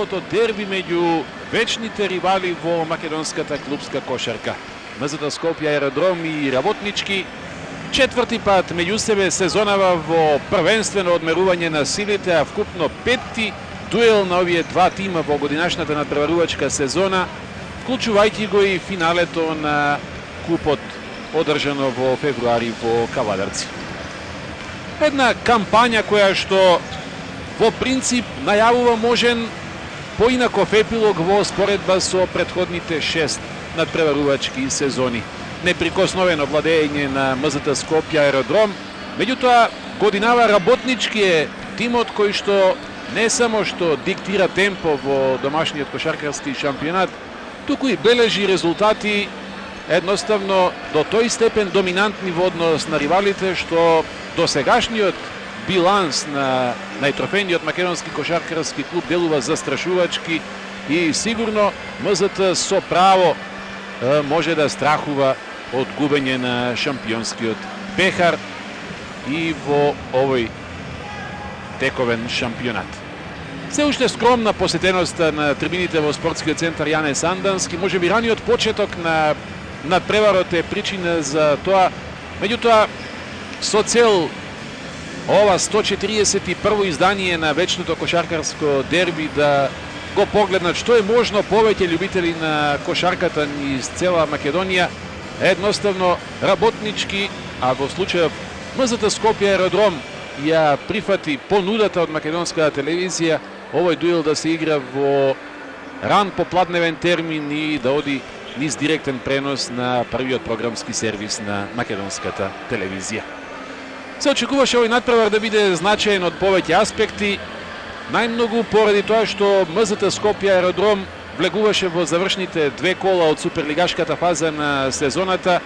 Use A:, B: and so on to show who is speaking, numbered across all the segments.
A: првото дерби меѓу вечните ривали во македонската клубска кошарка. МЗТ Скопје Аеродром и Работнички четврти пат меѓу себе сезонава во првенствено одмерување на силите, а вкупно петти дуел на овие два тима во годинашната надпреварувачка сезона, вклучувајќи го и финалето на купот одржано во февруари во Кавадарци. Една кампања која што во принцип најавува можен поинаков епилог во споредба со претходните 6 надпреварувачки сезони. Неприкосновено владење на МЗТ Скопје Аеродром, меѓутоа годинава Работнички е тимот кој што не само што диктира темпо во домашниот кошаркарски шампионат, туку и бележи резултати едноставно до тој степен доминантни во однос на ривалите, што досегашниот биланс на најтрофејниот македонски кошаркарски клуб делува застрашувачки и сигурно МЗТ со право може да страхува од губење на шампионскиот пехар и во овој тековен шампионат. Се уште скромна посетеноста на трибините во спортскиот центар Јане Сандански, може би раниот почеток на надпреварот е причина за тоа, меѓутоа со цел ова 141 издание на вечното кошаркарско дерби да го погледнат што е можно повеќе љубители на кошарката низ цела Македонија, едноставно Работнички, а во случајот МЗТ Скопје Аеродром ја прифати понудата од македонската телевизија овој дуел да се игра во ран попладневен термин и да оди низ директен пренос на првиот програмски сервис на македонската телевизија. Се очекуваше овој надпревар да биде значаен од повеќе аспекти, најмногу поради тоа што МЗТ Скопје Аеродром влегуваше во завршните две кола од суперлигашката фаза на сезоната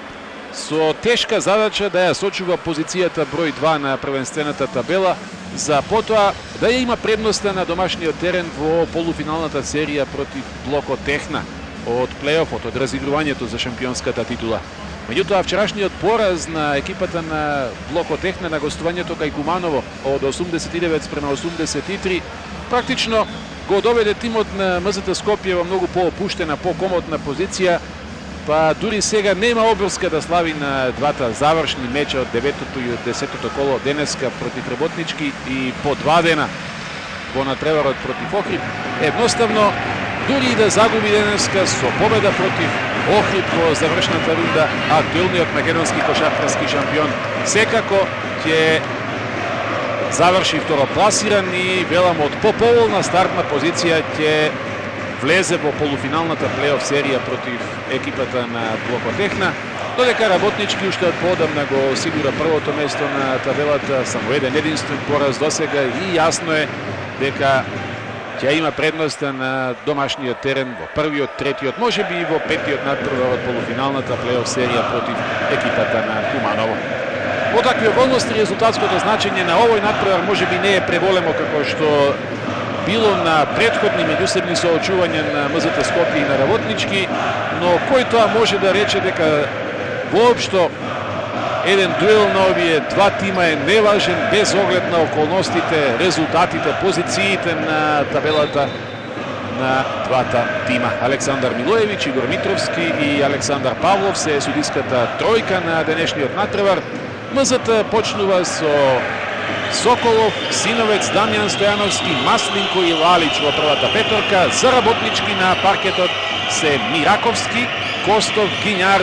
A: со тешка задача да ја сочува позицијата број 2 на првенствената табела, за потоа да ја има предноста на домашниот терен во полуфиналната серија против Блоко Техна од плејофот, од разигрувањето за шампионската титула. Меѓутоа, вчерашниот пораз на екипата на Блоко Техна на гостувањето кај Куманово од 89-83 практично го доведе тимот на МЗТ Скопје во многу поопуштена, покомотна позиција, па дури сега нема обврска да слави на двата завршни меча од 9-тото и од 10-тото коло денеска против Работнички и по 2 дена во надпреварот против Охрид. Едноставно, дури и да загуби денеска со победа против Охрид во завршната рунда, актуелниот македонски кошаркарски шампион секако ќе заврши второпласиран и велам од поповолна стартна позиција ќе влезе во полуфиналната плейоф серија против екипата на Блоко Техна, додека Работнички уште од поодамна го осигура првото место на табелата, само еден единствен пораз досега и јасно е дека ќе има предноста на домашниот терен во првиот, третиот, можеби и во петиот надпревар од полуфиналната плейоф серија против екипата на Куманово. Во такви околности резултатското значење на овој надпревар можеби не е преголемо како што било на претходни меѓусебни соочувања на МЗТ Скопје и на Работнички, но кој тоа може да рече дека воопшто еден дуел на овие два тима е неважен без оглед на околностите, резултатите, позициите на табелата на двата тима. Александар Милоевич, Игор Митровски и Александар Павлов се судиската тројка на денешниот надпревар. МЗТ почнува со Соколов, Синовец, Дамјан Стојановски, Маслинко и Лалич во првата петорка. За Работнички на паркетот се Мираковски, Костов, Гињар,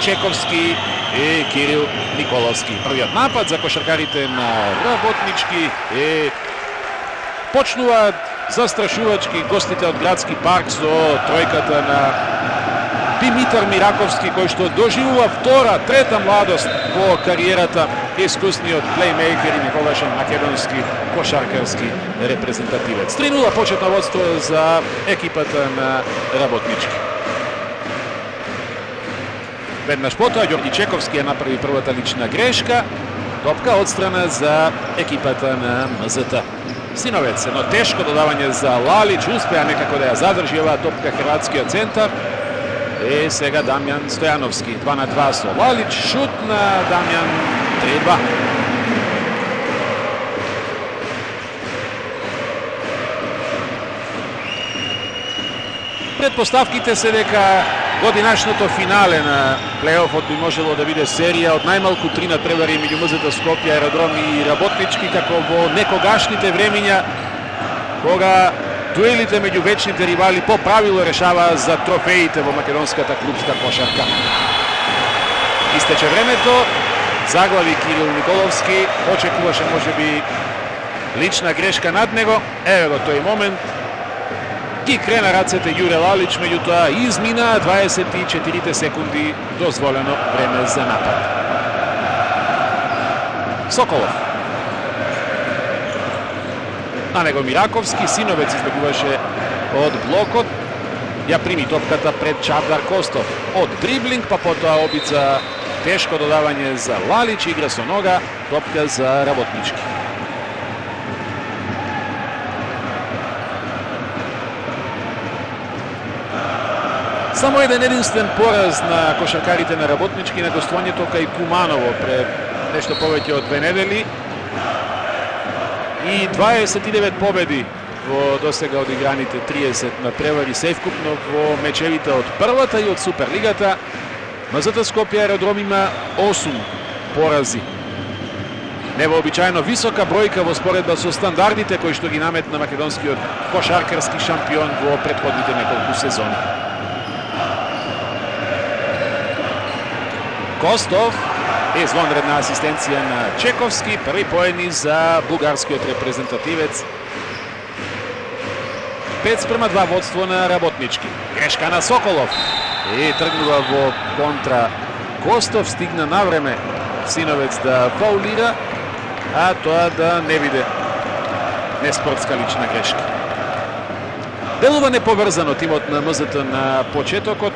A: Чековски и Кирил Николовски. Првиот напад за кошаркарите на Работнички почнуваат застрашувачки гостите од Градски парк со тројката на Димитар Мираковски, кој што доживува втора, трета младост во кариерата, искусниот плеймейкер и некогашен македонски кошаркарски репрезентативец. 3:0 почетно водство за екипата на Работнички. Веднаш потоа Ѓорѓи Чековски ја направи првата лична грешка. Топка одстрана за екипата на МЗТ. Синовец, едно тешко додавање за Лалич, успеа некако да ја задржи оваа топка хрватскиот центар. И сега Дамјан Стојановски, 2-2 со Лалич, шут на Дамјан, 3-2. Предпоставките се дека годинашното финале на плейофот би можело да биде серија од најмалку 3 надпревари меѓу МЗТ Скопје, Аеродром и Работнички, како во некогашните времиња кога дуелите меѓу вечните ривали по правило решаваа за трофеите во македонската клупска кошарка. Истече времето, заглави Кирил Николовски, очекуваше можеби лична грешка над него. Еве го тој момент. Ги крена рацете Јуре Лалич, меѓутоа измина 24 секунди дозволено време за напад. Соколов. На него Мираковски, Синовец избегуваше од блокот. Ја прими топката пред Чавдар Костов. Од дриблинг, па потоа обица тешко додавање за Лалич, игра со нога, топка за Работнички. Само единствен пораз на кошаркарите на Работнички на гостувањето кај Куманово пред нешто повеќе од 2 недели и 29 победи во досега одиграните 30 надпревари севкупно во мечевите од првата и од Суперлигата. МЗТ Скопје Аеродром има 8 порази. Невообичаено висока бројка во споредба со стандардите кои што ги наметна македонскиот кошаркарски шампион во претходните неколку сезони. Костов, извонредна асистенција на Чековски, први поени за бугарскиот репрезентативец. 5:2 водство на Работнички. Грешка на Соколов и тргнува во контра Костов, стигна на време Синовец да фаулира, а тоа да не биде неспортска лична грешка. Делува неповрзано тимот на МЗТ на почетокот.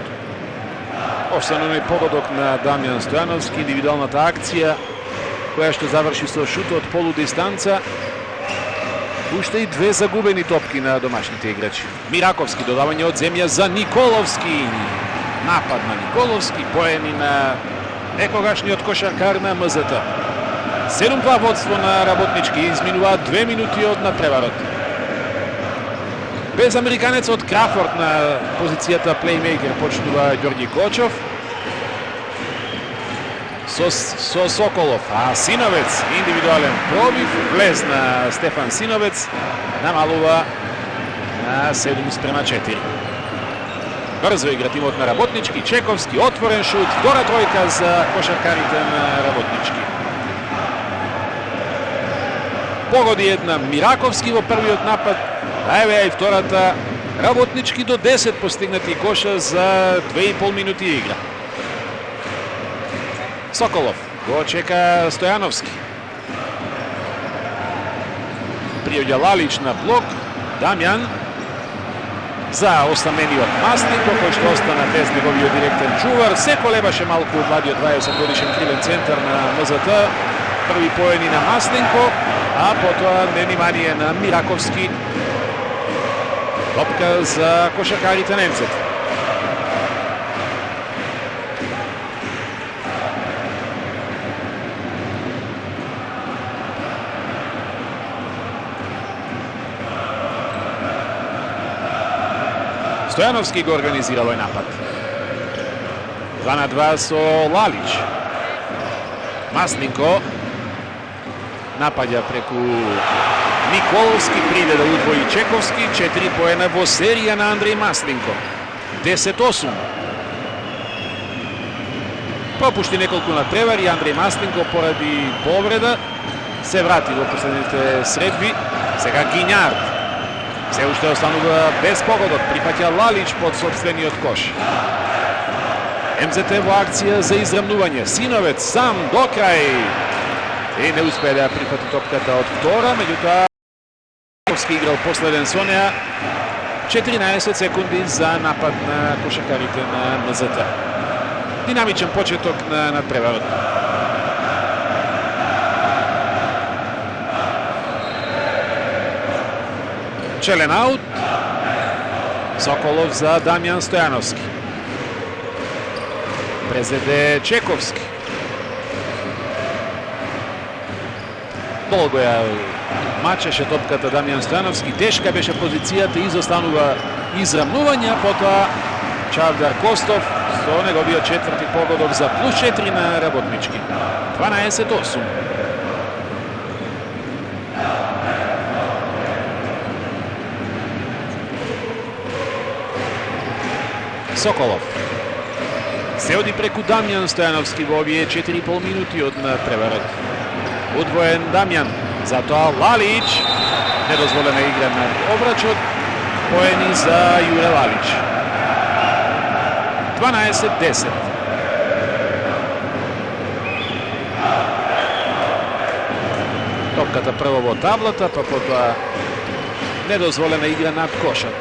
A: Останува и погодок на Дамјан Стојановски, индивидуалната акција која што заврши со шут од полудистанца. Уште и 2 загубени топки на домашните играчи. Мираковски, додавање од земја за Николовски. Напад на Николовски, поени на некогашниот кошаркар на МЗТ. 7:2 водство на Работнички, изминуваат 2 минути од надпреварот. Без американецот Крафорд на позицијата плеймейкер почнува Ѓорѓи Кочов. Со Соколов, а Синовец, индивидуален пробив, влез на Стефан Синовец, намалува на 7:4. Брзо игра тимот на Работнички, Чековски, отворен шут, втора тројка за кошаркарите на Работнички. Погоди една Мираковски во првиот напад, а еве и втората. Работнички до 10 постигнати коша за 2,5 минути игра. Соколов го чека Стојановски. Приоѓа Лалич на блок. Дамјан за осамениот Маслинко, кој што остана без неговиот директен чувар. Се колебаше малку од младиот 20 годишен кривен центар на МЗТ. Први поени на Маслинко, а потоа внимание на Мираковски. Топка за кошаркарите немците. Стојановски го организира овој напад. 2:2 со Лалич. Маслинко напаѓа преку Николовски, приде да удвои Чековски. 4 поена во серија на Андреј Маслинко. 10:8. Пропушти неколку надпревари Андреј Маслинко поради повреда. Се врати во последните средби. Сега Гињард. Се уште останува без погодок. Припаќа Лалич под собствениот кош. МЗТ во акција за израмнување. Синовец сам до крај. И не успее да прифати топката од втора, меѓутоа Ковски играл последен со неа. 14 секунди за напад на кошаркарите на МЗТ. Динамичен почеток на надпреварот. Челен аут. Соколов за Дамјан Стојановски. Презеде Чековски. Долго ја мачеше топката Дамјан Стојановски. Тешка беше позицијата и изостанува израмнување, потоа Чавдар Костов со неговиот четврти погодок за плюс 4 на Работнички. 12-8. Соколов се оди преку Дамјан Стојановски во овие 4,5 минути од преварот. Удвоен Дамјан, затоа Лалич, недозволена игра на обрачот, поени за Јуре Лалич. 12-10. Топката прво во таблата, па потоа недозволена игра над кошот.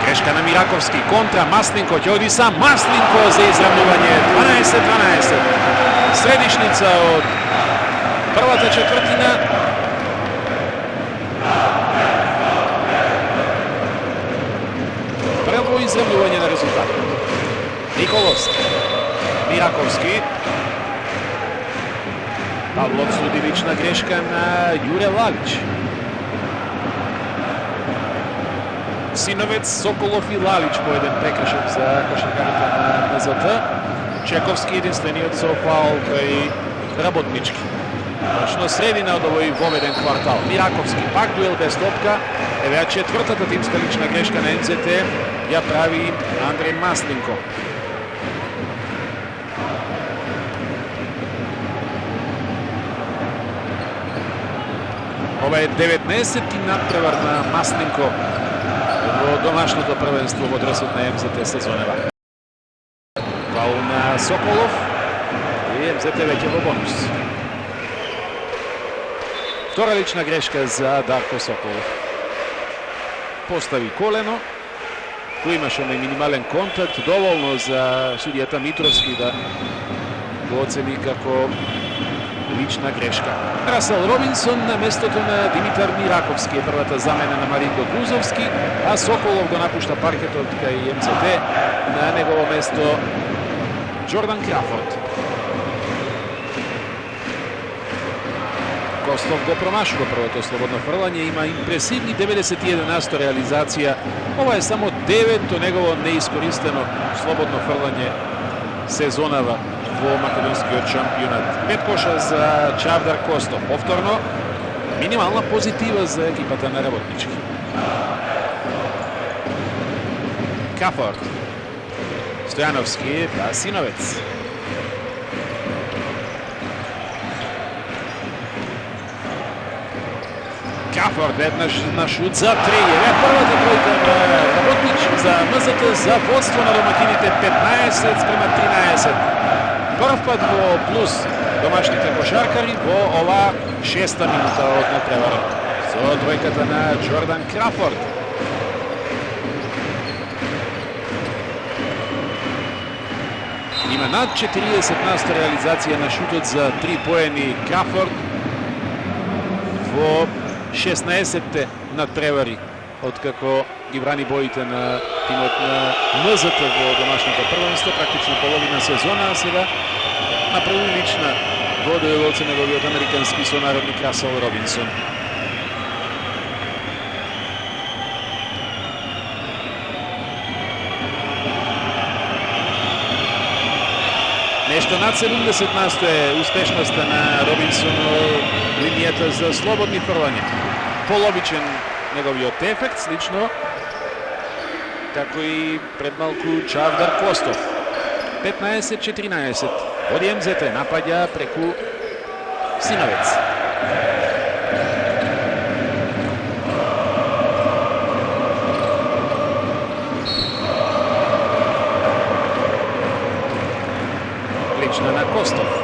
A: Грешка на Мираковски, контра, Маслинко ќе оди сам, Маслинко за израмнување, 12-12. Средишница од првата четвртина. Прво израмнување на резултатот. Николовски, Мираковски. Павлов суди лична грешка на Јуре Лалич. Синовец, Соколов и Лалич по еден прекршок за кошаркарите на МЗТ. Чековски единствениот со фаул кај Работнички. Точно средина од овој воведен квартал. Мираковски пак дуел без топка. Евеа четвртата тимска лична грешка на МЗТ ја прави Андреј Маслинко. Ова е 19-ти надпревар на Маслинко во домашното првенство во дресот на МЗТ сезонева. Фаул на Соколов и МЗТ веќе во бонус. Втора лична грешка за Дарко Соколов. Постави колено. Кој имаше оној минимален контакт, доволно за судијата Митровски да го оцени како лична грешка. Расел Робинсон на местото на Димитар Мираковски е првата замена на Маринко Грузовски, а Соколов го напушта паркетот кај МЦТ, на негово место Джордан Крафорд. Костов го промашува првото слободно фрлање, има импресивни 91% реализација. Ова е само 9-то негово неискористено слободно фрлање сезонава во македонскиот шампионат. 5 коша за Чавдар Костов. Повторно, минимална позитива за екипата на Работнички. Кафорд. Стојановски, па Синовец. Кафорд еднаш на шут за 3. Е првата тројка на Работнички за МЗТ за водство на домакините 15-13. Прв пат во плюс домашните кошаркари во ова 6-та минута од надпреварот. Со тројката на Джордан Крафорд. Има над 40% реализација на шутот за 3 поени Крафорд во 16-те надпревари откако ги брани боите на тимот на МЗТ во домашното првенство, практично половина сезона, а сега направи лична во дуелот со неговиот американски сонародник Расел Робинсон. Нешто над 70% е успешноста на Робинсон во линијата за слободни фрлања. Половичен неговиот ефект, слично како и пред малку Чавдар Костов. 15-14. Оди МЗТ, напаѓа преку Синовец. Лична на Костов.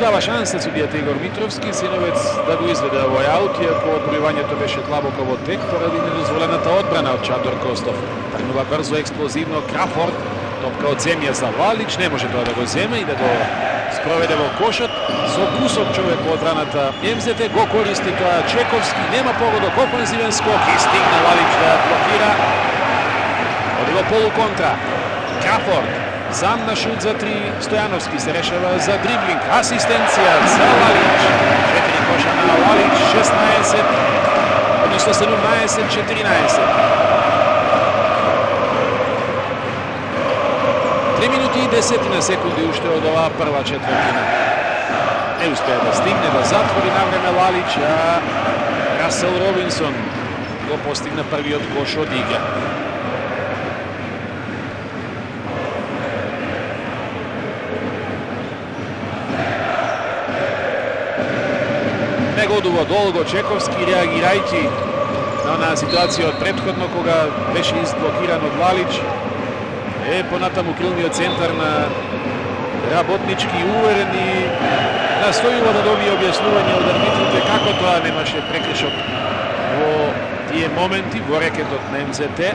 A: Дава шанса судијата Игор Митровски, Синовец да го изведе овој аут, иако одбројувањето беше длабоко во тек поради недозволената одбрана од Чавдар Костов. Тргнува брзо, експлозивно Крафорд, Лопка од земја за Лалич, не може тоа да го земе и да го спроведе во кошот. Со кусок човек во одбраната МЗТ го користи тоа Чековски, нема погодок, офанзивен скок и стигна Лалич да блокира. Оди во полуконтра. Кафорд, сам на шут за 3, Стојановски се решава за дриблинг, асистенција за Лалич. 4 коша на Лалич, 16, односно 17-14. 3 минути и 10 секунди уште од оваа прва четвртина. Не успеа да стигне, да затвори на време Лалич, а Расел Робинсон го постигна првиот кош од игра. Не годува долго Чековски, реагирајќи на онаа ситуација од претходно кога беше изблокиран од Лалич. Понатаму крилниот центар на Работнички уверен и настојува да добие објаснување од арбитрите како тоа немаше прекршок во тие моменти во рекетот на МЗТ.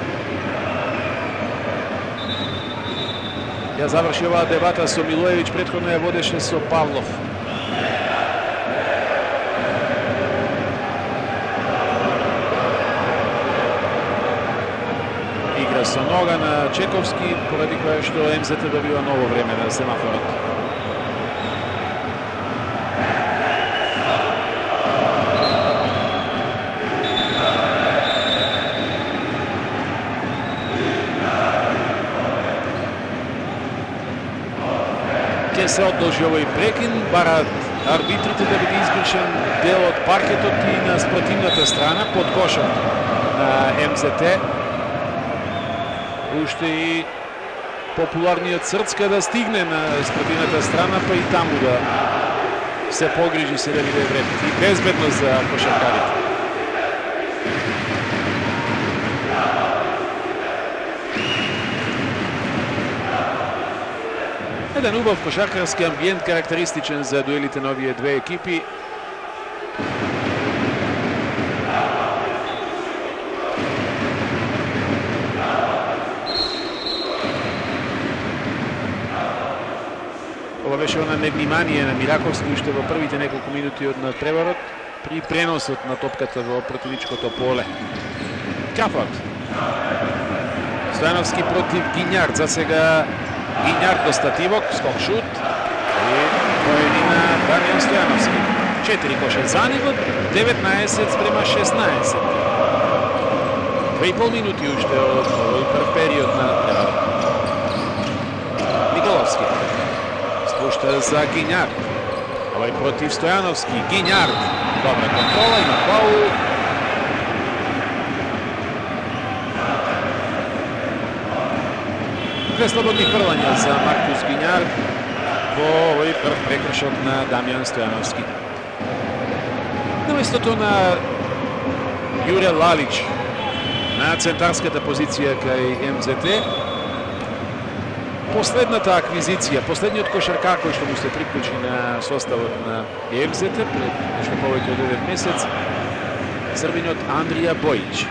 A: Ја заврши оваа дебата со Милоевиќ, претходно ја водеше со Павлов. Игра со нога на Чековски, поради која што МЗТ добива ново време на семафорот. Ке се одложи овој прекин, бараат арбитрите да биде избришен дел од паркетот и на спротивната страна под кошот на МЗТ. Уште и популарниот Срцка да стигне на спротивната страна, па и таму да се погрижи се да биде вред и безбедно за кошаркарите. Еден убав кошаркарски амбиент, карактеристичен за дуелите на овие две екипи. Ова беше она невнимание на Мираковски уште во првите неколку минути од надпреварот при преносот на топката во противничкото поле. Кафорд. Стојановски против Гињард. За сега Гињард до стативок, скок шут и поедина Дамјан Стојановски. 4 коша за него, 19-16. 2,5 минути уште од овој прв период на надпреварот. Николовски спушта за Гињард. Овој против Стојановски. Гињард. Добра контрола, има фаул. Две слободни фрлања за Маркус Гињард во овој прв прекршок на Дамјан Стојановски. На местото на Јуре Лалич на центарската позиција кај МЗТ, последната аквизиција, последниот кошаркар кој што му се приклучи на составот на МЗТ пред нешто повеќе од 9 месец, србинот Андрија Бојич.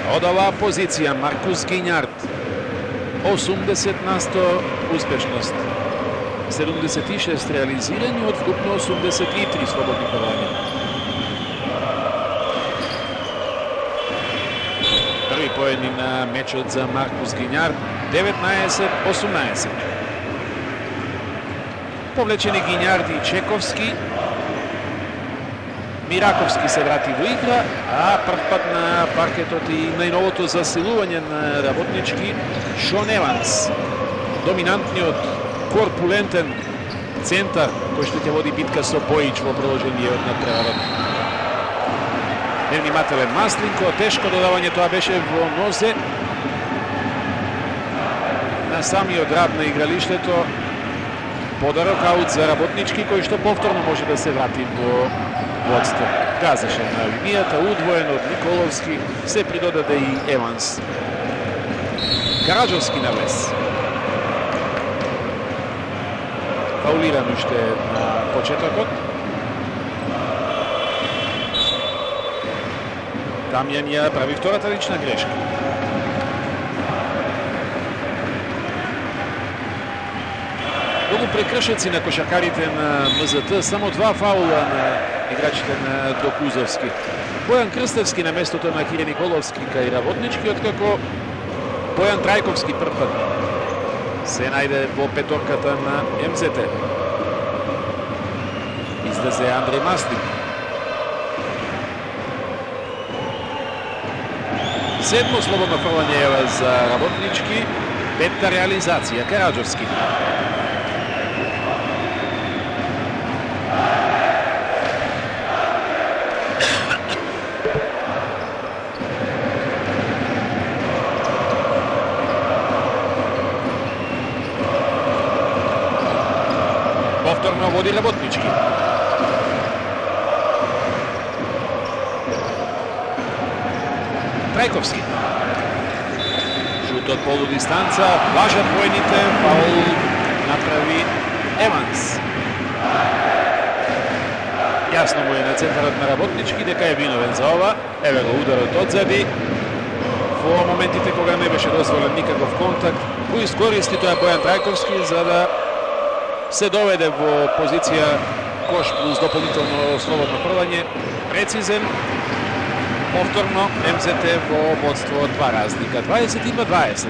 A: Од оваа позиција Маркус Гињард, 80% успешност, 76 реализирани од вкупно 83 слободни фрлања. Први поедни на мечот за Маркус Гињард, 19-18. Повлечени Гињард и Чековски. Мираковски се врати во игра, а прв пат на паркетот и најновото засилување на Работнички, Шон Еванс. Доминантниот, корпулентен центар кој што ќе води битка со Бојич во продолжениот на преварот. Невнимателен Маслинко, тешко додавање, тоа беше во нозе на самиот раб на игралиштето. Подарок аут за Работнички, кој што повторно може да се врати во водство. Газеше на линијата, удвоен од Николовски, се придодаде и Еванс. Караджовски на влез. Фаулиран уште на почетокот. Дамјан ја прави втората лична грешка. Многу прекршеци на кошаркарите на МЗТ, само 2 фаула на играчите на Докузовски. Бојан Крстевски на местото на Кире Николовски кај Работнички, откако Бојан Трајковски првпат се најде во петорката на МЗТ. Излезе Андреј Маслик. Седмо слободно фрлање за Работнички, петта реализација Караджовски. Повторно води Работнички. Трајковски. Шут од полудистанца, важат војните, фаул направи Еванс. Јасно му е на центарот на Работнички дека е виновен за ова. Еве го ударот одзади. Во моментите кога не беше дозволен никаков контакт, го искористи тоа Бојан Трајковски за да се доведе во позиција кош плюс дополнително слободно фрлање. Прецизен. Повторно МЗТ во водство 2 разлика. 22-20.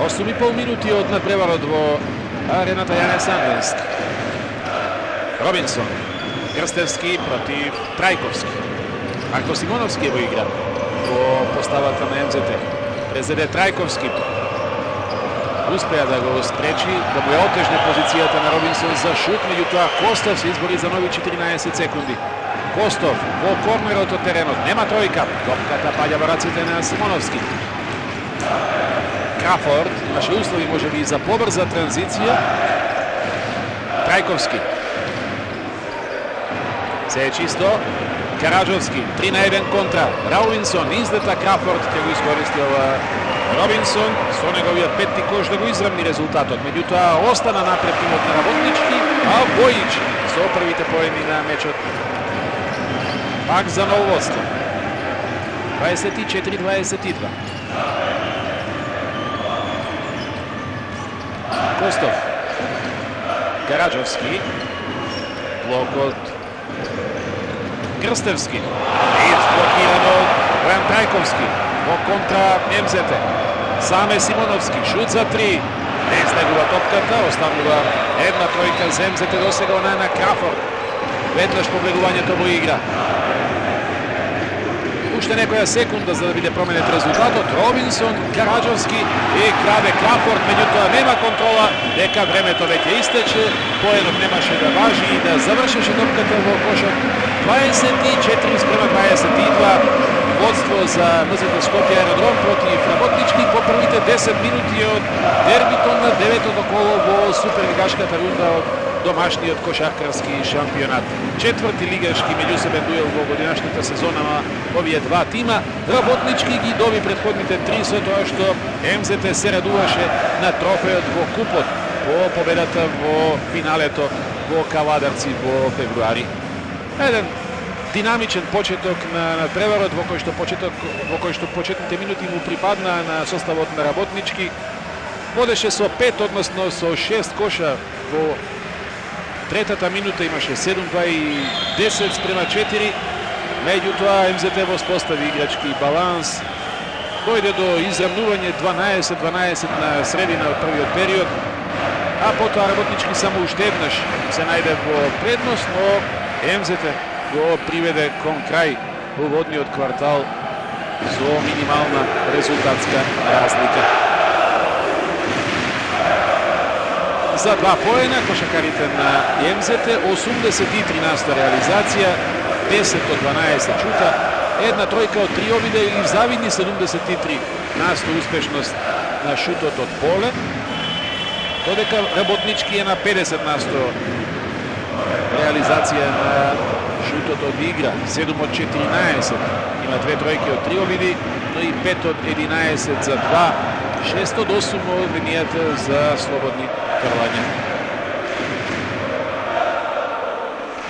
A: 8,5 минути од надпреварот во арената Јане Санденск. Робинсон. Крстевски против Трајковски. Марко Симоновски е во игра во поставата на МЗТ. Презеде Трајковски. Успеа да го спречи, да му ја отежне позицијата на Робинсон за шут, меѓутоа Костов се избори за нови 14 секунди. Костов во корнерот од теренот, нема тројка, топката паѓа во раците на Симоновски. Крафорд имаше услови можеби за побрза транзиција. Трајковски. Се е чисто. Караджовски, 3 на 1 контра. Рауинсон излета, Крафорд ќе го искористи ова Робинсон со неговиот петти кош да го изравни резултатот. Меѓутоа остана напред тимот на Работнички, а Бојич со првите поени на мечот. Пак за ново водство. 24-22. Костов. Караджовски. Блокот Крстевски. И блокирано Бојан Трајковски. Во контра МЗТ. Саме Симоновски. Шут за 3. Не слегува топката. Останува една тројка за МЗТ досега она на Крафорд. Веднаш погледувањето во игра. Уште некоја секунда за да биде променет резултатот. Робинсон, Караджовски и краде Крафорд, меѓутоа нема контрола дека времето веќе истече. Поенот немаше да важи и да завршеше топката во кошот. 24-22. Водство за МЗТ Скопје Аеродром против Работнички по првите 10 минути од дербито на 9-то коло во суперлигашката рунда од домашниот кошаркарски шампионат. Четврти лигашки меѓусебен дуел во годинашната сезона на овие два тима. Работнички ги доби предходните 3 со тоа што МЗТ се радуваше на трофеот во купот по победата во финалето во Кавадарци во февруари. Еден динамичен почеток на преварот во кој што почетните минути му припадна на составот на Работнички. Водеше со 5, односно со 6 коша во третата минута, имаше 7-2 и 10-4. Меѓутоа МЗТ воспостави играчки баланс. Дојде до израмнување 12-12 на средина од првиот период. А потоа Работнички само уште еднаш се најде во предност, но МЗТ го приведе кон крај уводниот квартал со минимална резултатска разлика. За 2 поена кошакарите на МЗТ, 83% реализација, 10 од 12 шута, една тројка од 3 обиде и завидни 73% успешност на шутот од поле, додека Работнички е на 50% реализација на шутот од игра, 7 од 14, има 2 тројки од 3 обиди, но и 5 од 11 за 2, 6 од 8 од линијата за слободни фрлања.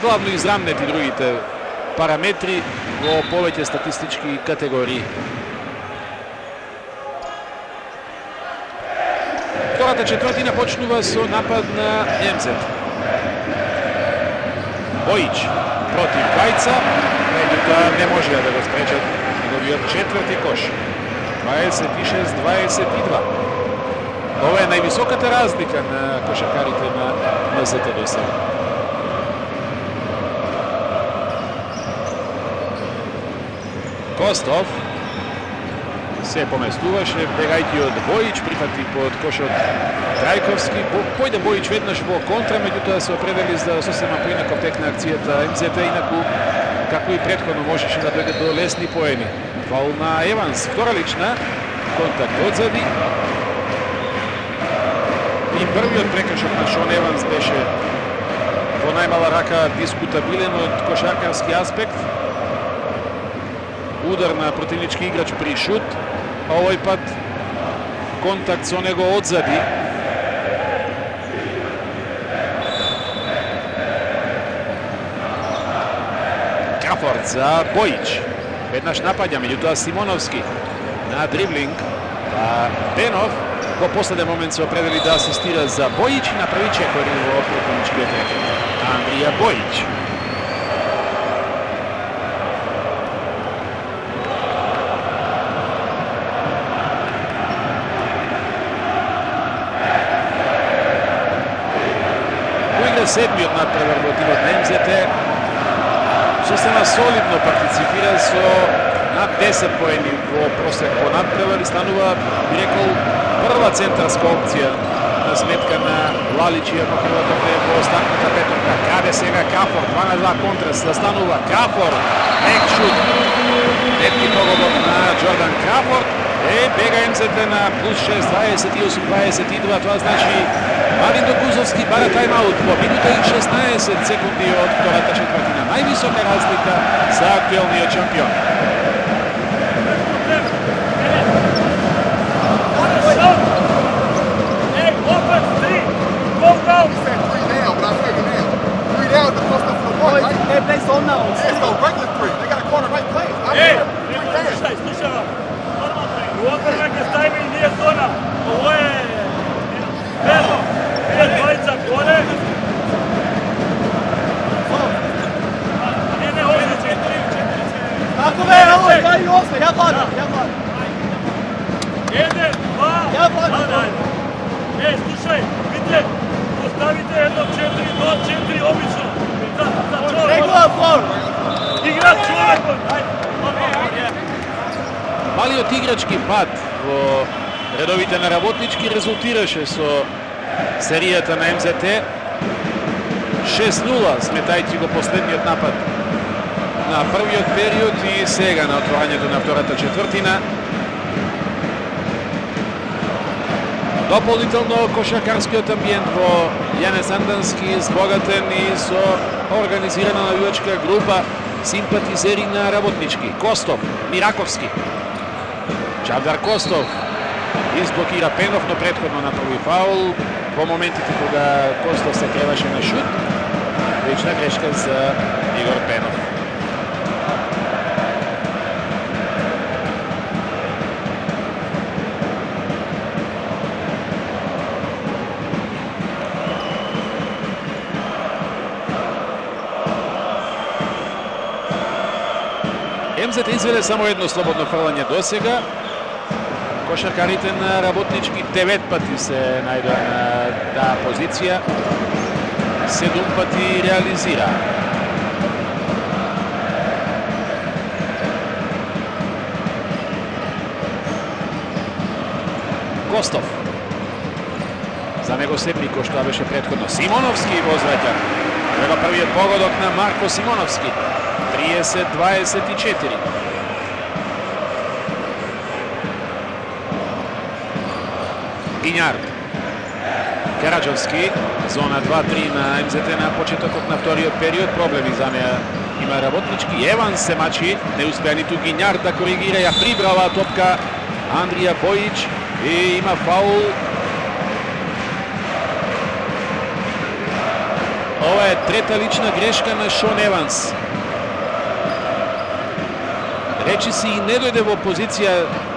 A: Главно израмнети другите параметри во повеќе статистички категории. Втората четвртина почнува со напад на МЗ. Бојич против Гајца, меѓутоа не можеа да го спречат неговиот четврти кош. 26-22. Ова е највисоката разлика на кошаркарите на МЗТ до сега. Костов се поместуваше, бегајќи од Бојич, прифати под кошот Трајковски. Појде Бојич веднаш во контра, меѓутоа се определи за сосема поинаков тек на акцијата МЗТ, инаку како и претходно можеше да дојде до лесни поени. Фаул на Еванс, втора лична, контакт одзади. И првиот прекршок на Шон Еванс беше во најмала рака дискутабилен од кошаркарски аспект. Удар на противнички играч при шут, а овој пат контакт со него одзади. Крафорд за Бојич. Веднаш напаѓа, меѓутоа Симоновски на дриблинг. Бенов во последен момент се определи да асистира за Бојич и направи чекори во противничкиот рекет. Андрија Бојич. Седмиот надпревар во тимот на МЗТ, состема солидно партиципира со над 10 поени во просек по надпревар и станува, би рекол, прва центарска опција на сметка на Лалич, иако Хрватов е во остатната петорка. Каде сега Кафор, 2-2 контраст, застанува Кафор, мек шут, летни погодок на Джордан Кафор. Бега МЗТ на плюс 6, 28-22, тоа значи Марин Докузовски бара тайм-аут во минута и 16 секунди од втората четвртина. Највисока разлика за актуелниот шампион.
B: Ovako neke stavime i nije zona. Ovo je Bezo. Nije dvojica gore. Ne, ovdje 4.
C: Tako me, ovo je 2-8, ja padam.
B: 1, 2,
C: Ja padam.
B: Slušaj, vidite, postavite jedno 4 do 4 obično. Za čovjek.
C: Regula for.
B: Igra čovjek.
A: Малиот играчки пат во редовите на работнички резултираше со серијата на МЗТ. 6-0, сметајќи го последниот напад на првиот период и сега на отворањето на втората четвртина. Дополнително кошаркарскиот амбиент во Јанес Андански збогатен и со организирана навивачка група симпатизери на работнички. Костов, Мираковски. Чавдар Костов изблокира Пенов, но претходно направи фаул во моментите кога Костов се креваше на шут. Лична грешка за Игор Пенов. МЗТ изведе само едно слободно фрлање досега. Кошаркарите на работнички 9 пати се најдоа на таа позиција. 7 пати реализира. Костов. За него Сепнико, што беше претходно. Симоновски возвраќа. Ева првиот погодок на Марко Симоновски. 30-24. Гињард. Караджовски. Зона 2-3 на МЗТ на почетокот на вториот период. Проблеми за неа има работнички. Еванс се мачи. Не успеа ниту Гињард да коригира. Ја прибрала топка Андрија Бојич. И има фаул. Ова е трета лична грешка на Шон Еванс. речи си и не дојде во позиција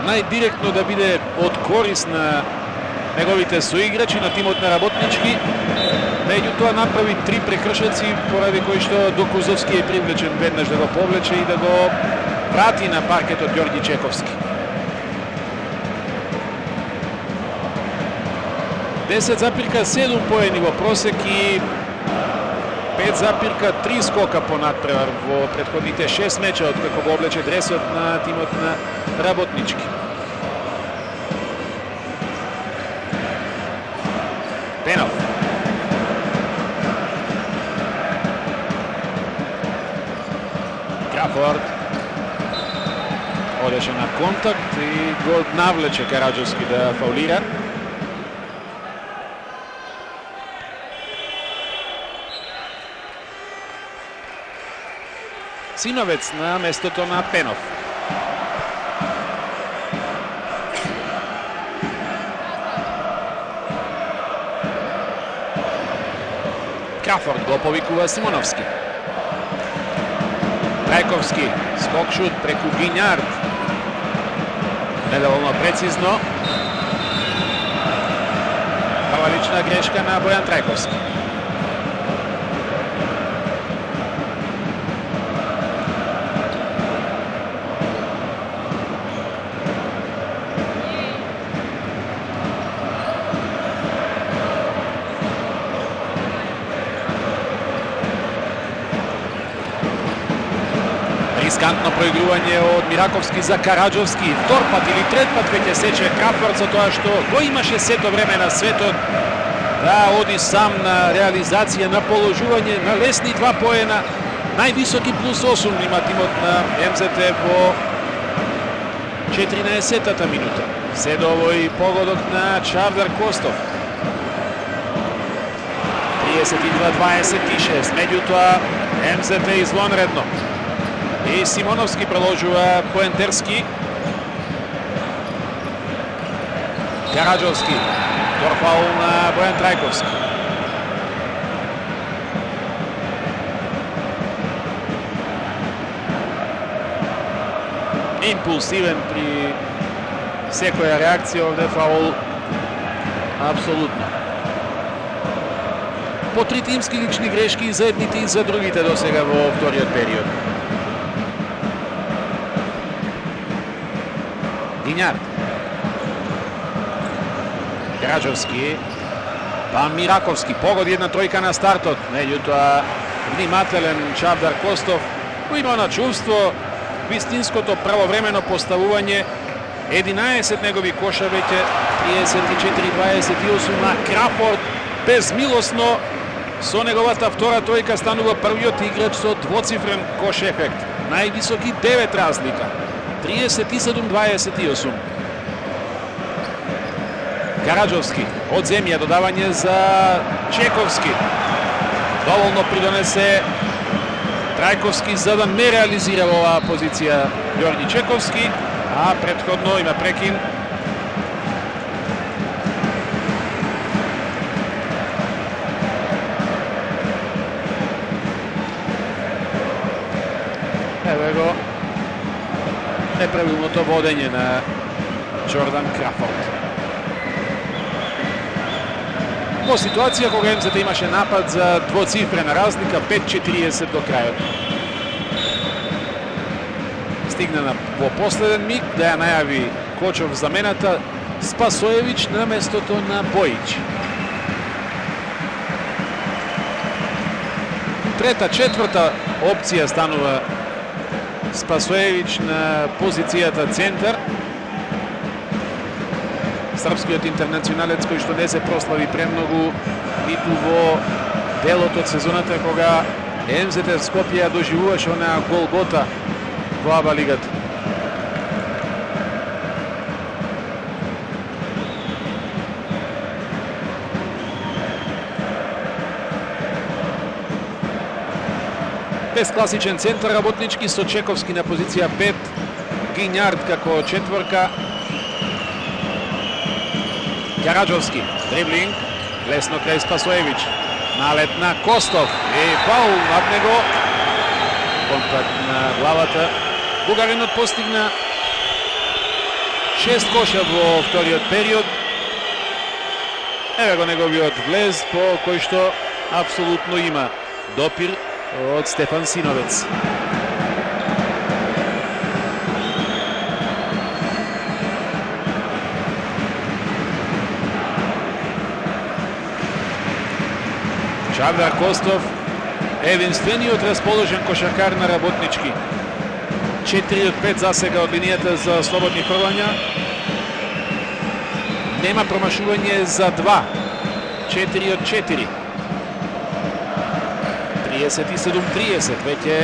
A: најдиректно да биде од корис на неговите соиграчи на тимот на Работнички. Меѓутоа направи 3 прекршоци, поради кои што Докузовски е привлечен веднаш да го повлече и да го прати на паркетот Ѓорѓи Чековски. 10,7 поени во просек и 5,3 скока по надпревар во претходните 6 меча од како го облече дресот на тимот на Работнички. Пенов. Крафорд. Одеше на контакт и го навлече Караджовски да фаулира. Симавец на местото на Пенов. Крафорд го повикува Симоновски. Трајковски, скок шут преку Гињард. Недоволно прецизно. Прва лична грешка на Бојан Трајковски. Рискантно проигрување од Мираковски за Караджовски. Втор пат или трет пат веќе сече Крафорд за тоа што го имаше сето време на светот да оди сам на реализација, на положување на лесни 2 поена. Највисоки плюс 8 има тимот на МЗТ во 14-та минута. Се до овој погодок на Чавдар Костов. 32-26, меѓутоа МЗТ извонредно. И Симоновски проложува поентерски. Караджовски. Втор фаул на Бојан Трајковски. Импулсивен при секоја реакција, овде фаул апсолутно. По 3 тимски лични грешки и за едните и за другите до сега во вториот период. Гињард. Караджовски. Па Мираковски погоди една тројка на стартот. Меѓутоа внимателен Чавдар Костов кој има на чувство вистинското правовремено поставување. 11 негови коша веќе 34-28 на Крафорд. Безмилосно со неговата втора тројка станува првиот играч со двоцифрен кош ефект. Највисоки 9 разлика. 37-28. Караджовски од земја, додавање за Чековски. Доволно придонесе Трајковски за да не реализира во оваа позиција Ѓорѓи Чековски, а претходно има прекин. Еве го неправилното водење на Джордан Крафорд. Во ситуација кога МЗТ имаше напад за двоцифрена разлика, 5:40 до крајот. Стигна во последен миг да ја најави Кочов замената Спасоевиќ на местото на Бојич. Трета, четврта опција станува Спасоевиќ на позицијата центар. Српскиот интернационалец кој што не се прослави премногу ниту во делот од сезоната кога МЗТ Скопје доживуваше онаа голгота во АБА лигата. Без класичен центар Работнички со Чековски на позиција 5, Гињард како четворка. Караджовски, дриблинг, лесно крај Спасоевиќ, налет на Костов и фаул над него, контакт на главата Бугаринот постигна 6 коша во вториот период. Еве го неговиот влез по кој што апсолутно има допир од Стефан Синовец. Чавдар Костов е единствениот расположен кошаркар на Работнички. 4 од 5 засега од линијата за слободни фрлања. Нема промашување за 2. 4 од 4. 37-30. Веќе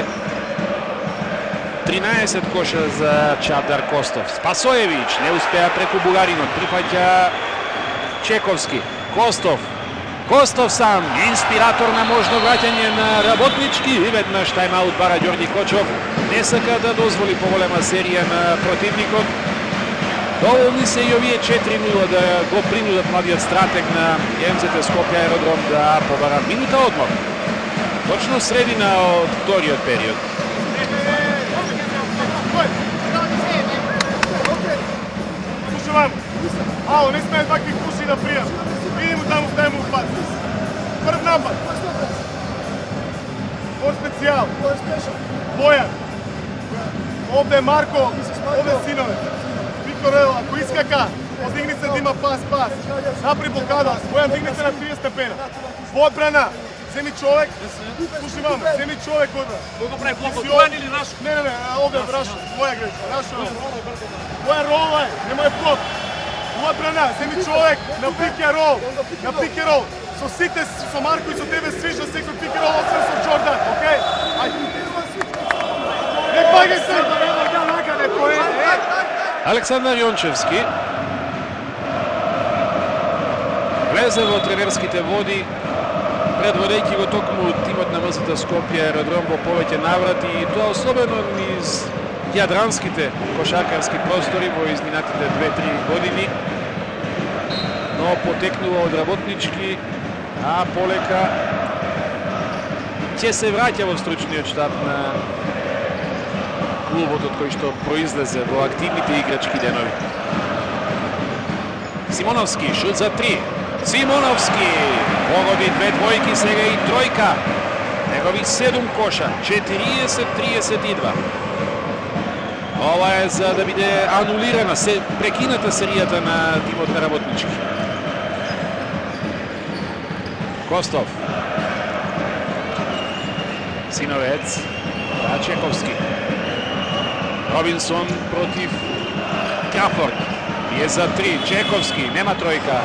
A: 13 коша за Чавдар Костов. Спасоевиќ не успеа преку бугаринот. Прифаќа Чековски. Костов сам, инспиратор на можно враќање на Работнички. И веднаш тајмаут бара Ѓорѓи Кочов. Не сака да дозволи поголема серија на противникот. Доволни се и овие 4-0 да го принудат младиот стратег на МЗТ Скопје Аеродром да побара минута одмор. Точно средина од вториот период.
D: Слушам, ало, не сме такви куши да пријам. Видимо таму ставим упад. Прв напад. По специјал. Бојан. Овде е Марко, овде е Синовец. Викторел, ако искака, подигни се да има пас. Напри блокада, Бојан дигни се на 30 степена. Во одбрана, земи човек. Слушай, мамо, земи човек одбрана.
B: Кога прави блокот, Бојан или Рашо?
D: Не, овде е Рашо, моја грешка, Рашо. Бојан ролај, немај блок. Во одбрана, земи човек на пик и рол. Со сите, со Марко и со тебе свижда секој пик и рол, освен со Џордан, окей? Ајде. Не багај се!
A: Александар Јончевски влезе во тренерските води, предводејќи го токму тимот на МЗТ Скопје Аеродром во повеќе наврати, и тоа особено низ јадранските кошаркарски простори во изминатите 2-3 години, но потекнува од Работнички, а полека ќе се враќа во стручниот штаб на клубот од кој што произлезе во активните играчки денови. Симоновски, шут за 3. Симоновски погоди 2 двојки, сега и тројка. Негови 7 коша, 40-32. Ова е за да биде анулирана, прекината серијата на тимот на Работнички. Костов. Синовец. Чековски. Робинсон против Кафорд. Е за 3. Чековски. Нема тројка.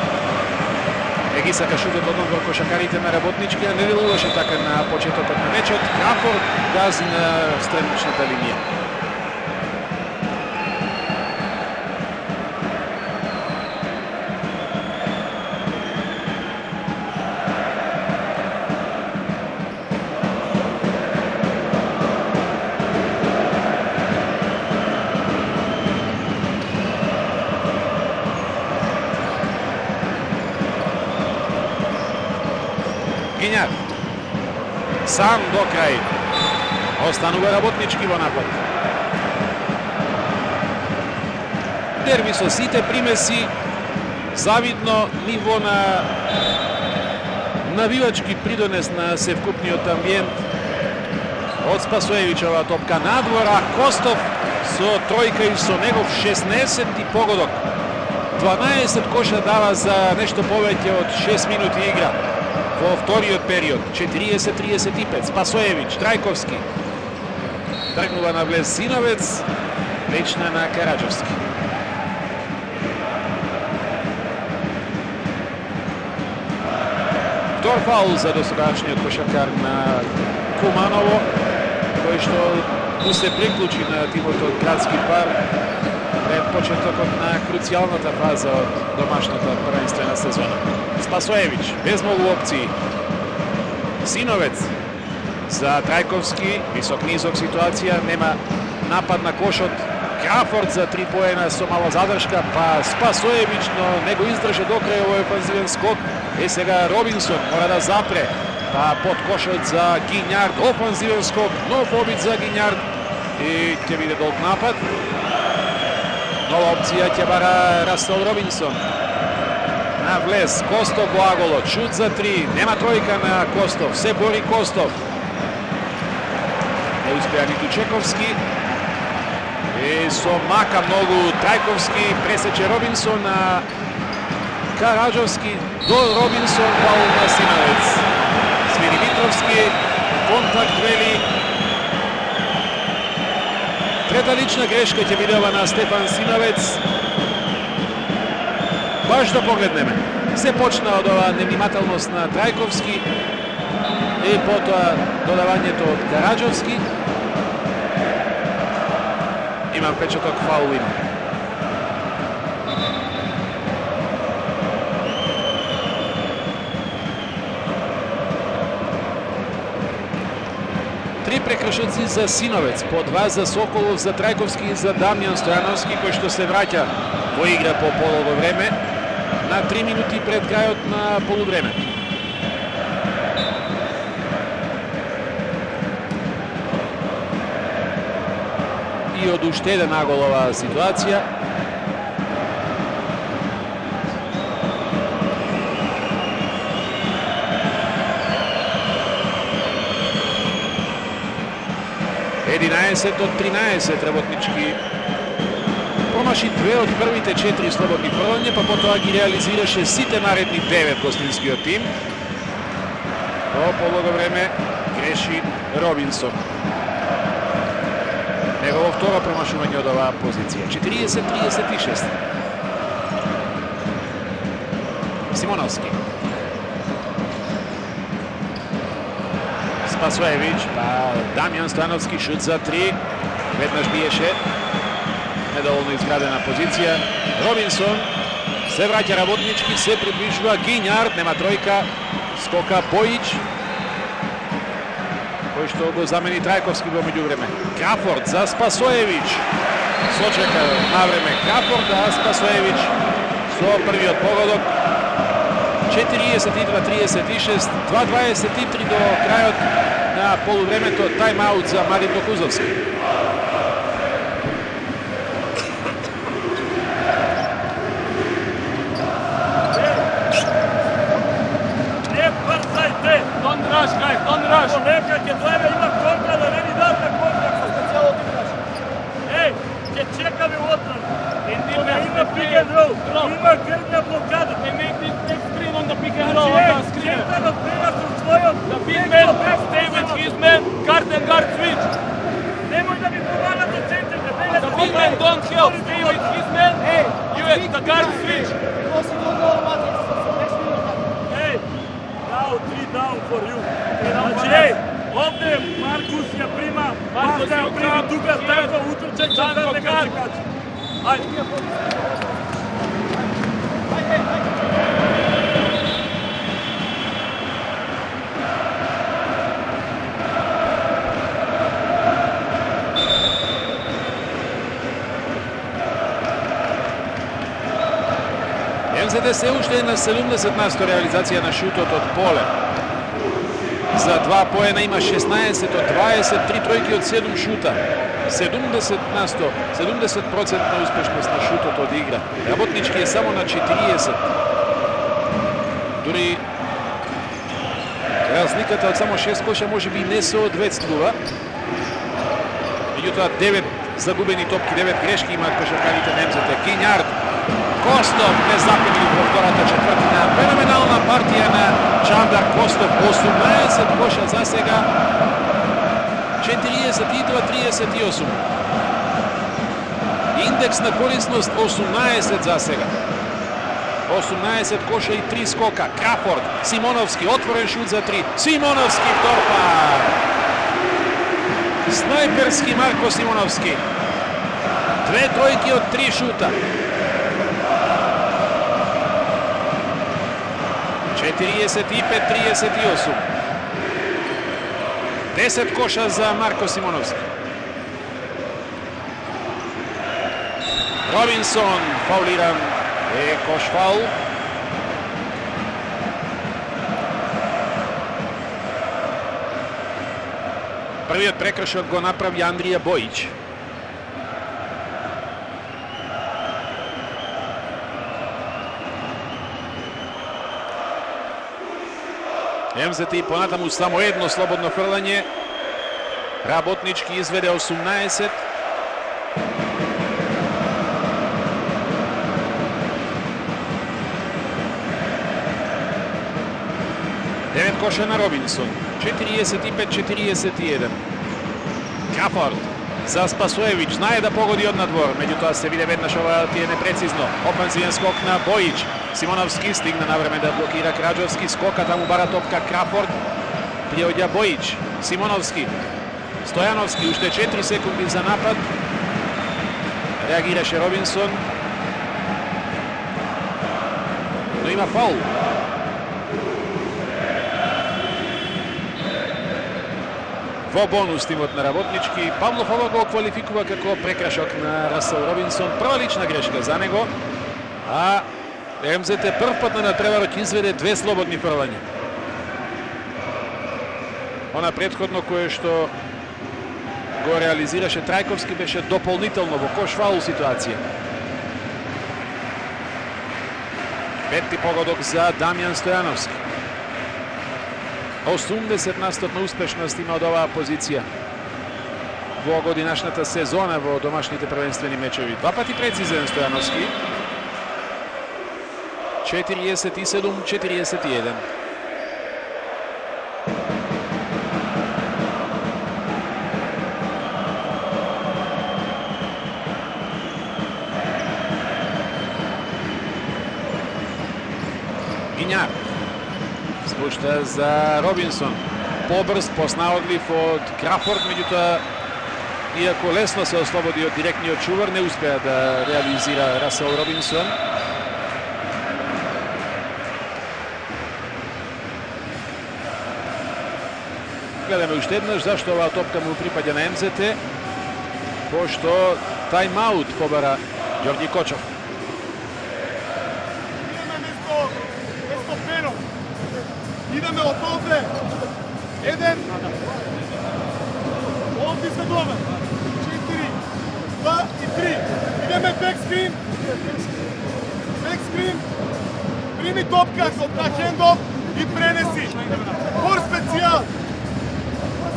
A: Еги сака шутот однос во кошакарите на Работнички, а не делуваше така на почетокот на мечот. Кафорд гази на страничната линија. Гињар. Сам до крај. Останува Работнички во напад. Дерби со сите примеси, завидно ниво на навивачки придонес на севкупниот амбиент. Од Спасоевичова топка надвора, Костов со тројка и со негов 16-ти погодок. 12 коша дава за нешто повеќе од 6 минути игра во вториот период. 40-35. Спасоевиќ, Трајковски. Тргнува на влез Синовец, вечна на Караџовски. Втор фаул за досегашниот кошакар на Куманово, кој што му се приклучи на тимот од Градски пар пред почетокот на круцијалната фаза од домашната првенствена сезона. Спасоевиќ, без многу опции. Синовец за Трајковски, висок-низок ситуација, нема напад на кошот. Кафорд за 3 поена со мала задршка, па Спасоевиќ, но не го издржа до крај овој офанзивен скок. Е сега Робинсон мора да запре, па под кошот за Гињард, офанзивен скок, нов обид за Гињард, и ќе биде долг напад. Нова опција ќе бара Расел Робинсон. На влез, Костов во аголот, шут за 3, нема тројка на Костов, се бори Костов. Не успеа ниту Чековски. И со мака многу Трајковски пресече Робинсон, а Караджовски до Робинсон, фаул на Синовец. Свири Митровски, контакт вели. Трета лична грешка ќе биде ова на Стефан Синовец. Баш да погледнеме. Се почна од ова невнимателност на Трајковски и потоа додавањето од Караджовски. Имам печаток фаул има. Три прекршоци за Синовец, по 2 за Соколов, за Трајковски и за Дамјан Стојановски, кој што се враќа во игра по полово време на 3 минути пред крајот на полувреме. И од уште еден нагол оваа ситуација. Единаесет од 13 Работнички промаши 2 од првите 4 слободни фрлања, па потоа ги реализираше сите наредни 9 гостинскиот тим. Во полого време греши Робинсон. Негово второ промашување од оваа позиција. 40-36. Симоновски. Спасоевич, па Дамјан Стојановски, шут за 3. Веднаш биеше. Недоволно изградена позиција. Робинсон се враќа Работнички, се приближува Гињард, нема тројка. Скока Бојич, кој што го замени Трајковски во меѓувреме. Крафорд за Спасоевич. Сочека на време Крафорд, а Спасоевич со првиот погодок. 42-36, 2:23 до крајот на полувремето. Тајм-аут за Марин Докузовски.
B: Не брзајте! Don't rush, guys, don't rush! Нека ќе дојде, има контра, да не ни дадат на контра. Ей, ќе чекаме отран. Има pick and roll, има грдна блокада.
E: They make this big screen on the pick and roll on the screen.
B: Центарот бега со својот.
E: The big man stay with his man, guard and guard switch.
B: Немој да ми помагат од центарите, бега
E: The big man don't help, stay with his man. Hey, you at the guard switch.
B: Ей, now 3 down for you. Значи, ей, овде Маркус ја прима,
E: Маркус
B: ја
E: ја
B: прима
E: прав,
B: тука, така утрчен чатар дека се качи. Ајде.
A: МЗД се уште на 70% реализација на шутот од поле. За 2 поена има 16 од 20, 3 тројки од 7 шута. 70% на успешност на шутот од игра. Работнички е само на 40. Дури разликата од само 6 коша може би не се одветствува. Меѓутоа 9 загубени топки, 9 грешки имаат кошаркарите на МЗД. Гињард, Костов не запени во втората четвртина. Феноменална партија на Чандар Костов. 18 коша за сега. 42-38. Индекс на корисност 18 за сега. 18 коша и 3 скока. Крафорд, Симоновски, отворен шут за 3. Симоновски торпа. Снайперски Марко Симоновски. 2 тројки од 3 шута. 45-38. 10 коша за Марко Симоновски. Робинсон фаулиран е кош фаул. Првиот прекршок го направи Андрија Бојич. МЗТ и понатаму само едно слободно фрлање. Работнички изведе 18. Девет коша на Робинсон. 45-41. Крафорд за Спасоевиќ. Знае да погоди од надвор. Меѓутоа се виде веднаш ова ти е непрецизно. Офанзивен скок на Бојич. Симоновски стигна на време да блокира Краџовски. Скока таму бара топка Крафорд. Приоѓа Бојич. Симоновски. Стојановски. Уште 4 секунди за напад. Реагираше Робинсон. Но има фаул. Во бонус тимот на Работнички. Павлов ова го квалификува како прекрашок на Расел Робинсон. Прва лична грешка за него. А МЗТ прв пат на натпреварот изведе 2 слободни фрлања. Она претходно кое што го реализираше Трајковски беше дополнително во кош фаул ситуација. Петти погодок за Дамјан Стојановски. 80% на успешност има од оваа позиција во годинашната сезона во домашните првенствени мечеви. Два пати прецизен Стојановски. 47-41. Гињар спушта за Робинсон. Побрз, поснаодлив од Крафорд, меѓутоа иако лесно се ослободи од директниот чувар, не успеа да реализира Расел Робинсон. Гледаме уште еднаш зашто оваа топка му припаѓа на МЗТ, пошто тајм-аут побара Ѓорѓи Кочов.
D: Идеме од овде. Еден. Овде се доме. 4, 2 и 3. Идеме бекскрин. Бекскрин. Прими топка на хендов и пренеси. Фор специјал.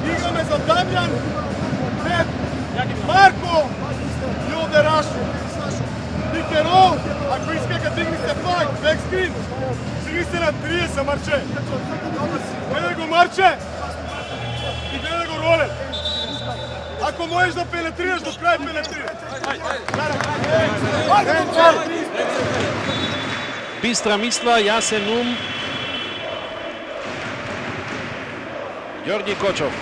D: Играме за Дамјан. Пет. Марко. И овде Рашо. Пикерол. Ако искака дигни се пак. Бекскрин. Сега сте на 30, Марче. Гледай го Марче. И гледай го Роле. Ако можеш да пенетрираш, до крај пенетрираш.
A: Бистра мисла, јасен ум. Ѓорѓи Кочов.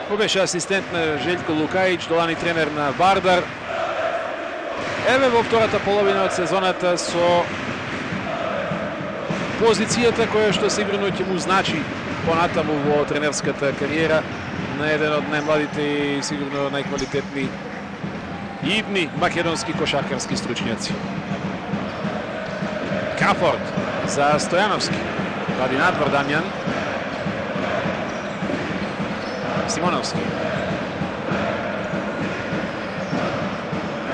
A: Кој беше асистент на Желјко Лукајич, долани тренер на Вардар. Еве во втората половина од сезоната со позицијата која што сигурно ќе му значи понатаму во тренерската кариера на еден од најмладите и сигурно најквалитетни идни македонски кошаркарски стручњаци. Крафорд за Стојановски. Вади надвор Дамјан. Симоновски.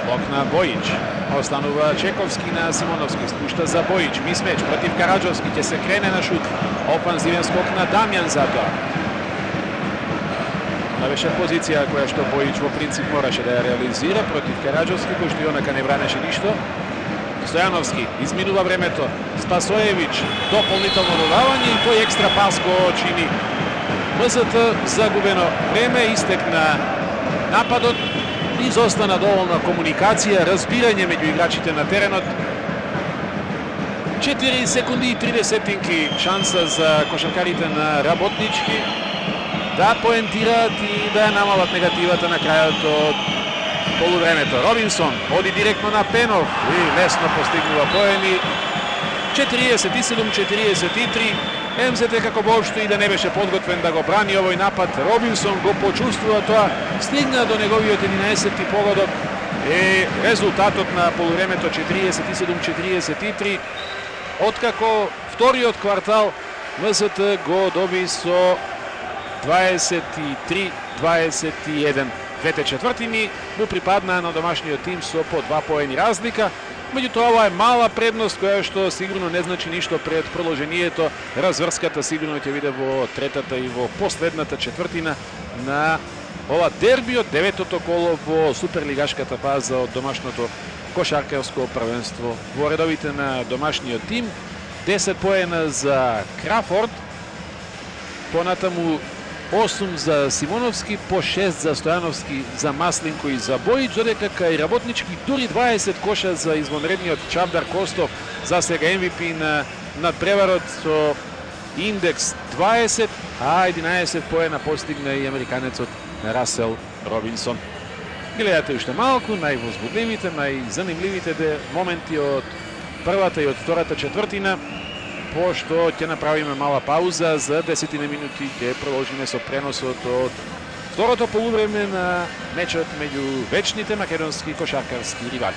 A: Блок на Бојич. Останува Чековски на Симоновски. Спушта за Бојич. Мисмеч против Караџовски. Ќе се крене на шут. Офанзивен скок на Дамјан за тоа. Това беше позиција која што Бојич во принцип мораше да ја реализира против Караџовски, кој што и онака не бранеше ништо. Стојановски изминува времето. Спасоевиќ дополнително додавање и тој екстра пас го чини МЗТ. Загубено време, истекна нападот, изостана доволна комуникација, разбирање меѓу играчите на теренот. 4 секунди и 30 шанса за кошаркарите на Работнички да поентираат и да намалат негативата на крајот од полувремето. Робинсон оди директно на Пенов и лесно постигнува поени. 47-43. МЗТ како воопшто и да не беше подготвен да го брани овој напад. Робинсон го почувствува тоа, стигна до неговиот 11-ти погодок. Резултатот на полувремето 47-43. Откако вториот квартал МЗТ го доби со 23-21. Двете четвртини му припаднаа на домашниот тим со по 2 поени разлика. Меѓутоа, ова е мала предност која што сигурно не значи ништо пред продолжението. Разврската сигурно ќе биде во третата и во последната четвртина на ова дерби од деветото коло во суперлигашката фаза од домашното кошаркарско првенство. Во редовите на домашниот тим 10 поена за Крафорд, понатаму 8 за Симоновски, по 6 за Стојановски, за Маслинко и за Бојич, додека кај Работнички дури 20 коша за извонредниот Чавдар Костов, за сега MVP на надпреварот со индекс 20, а 11 поена постигна и американецот Расел Робинсон. Гледате уште малку највозбудливите, најзанимливите моменти од првата и од втората четвртина, пошто ќе направиме мала пауза за 10 минути, ќе продолжиме со преносот од второто полувреме на мечот меѓу вечните македонски кошаркарски ривали.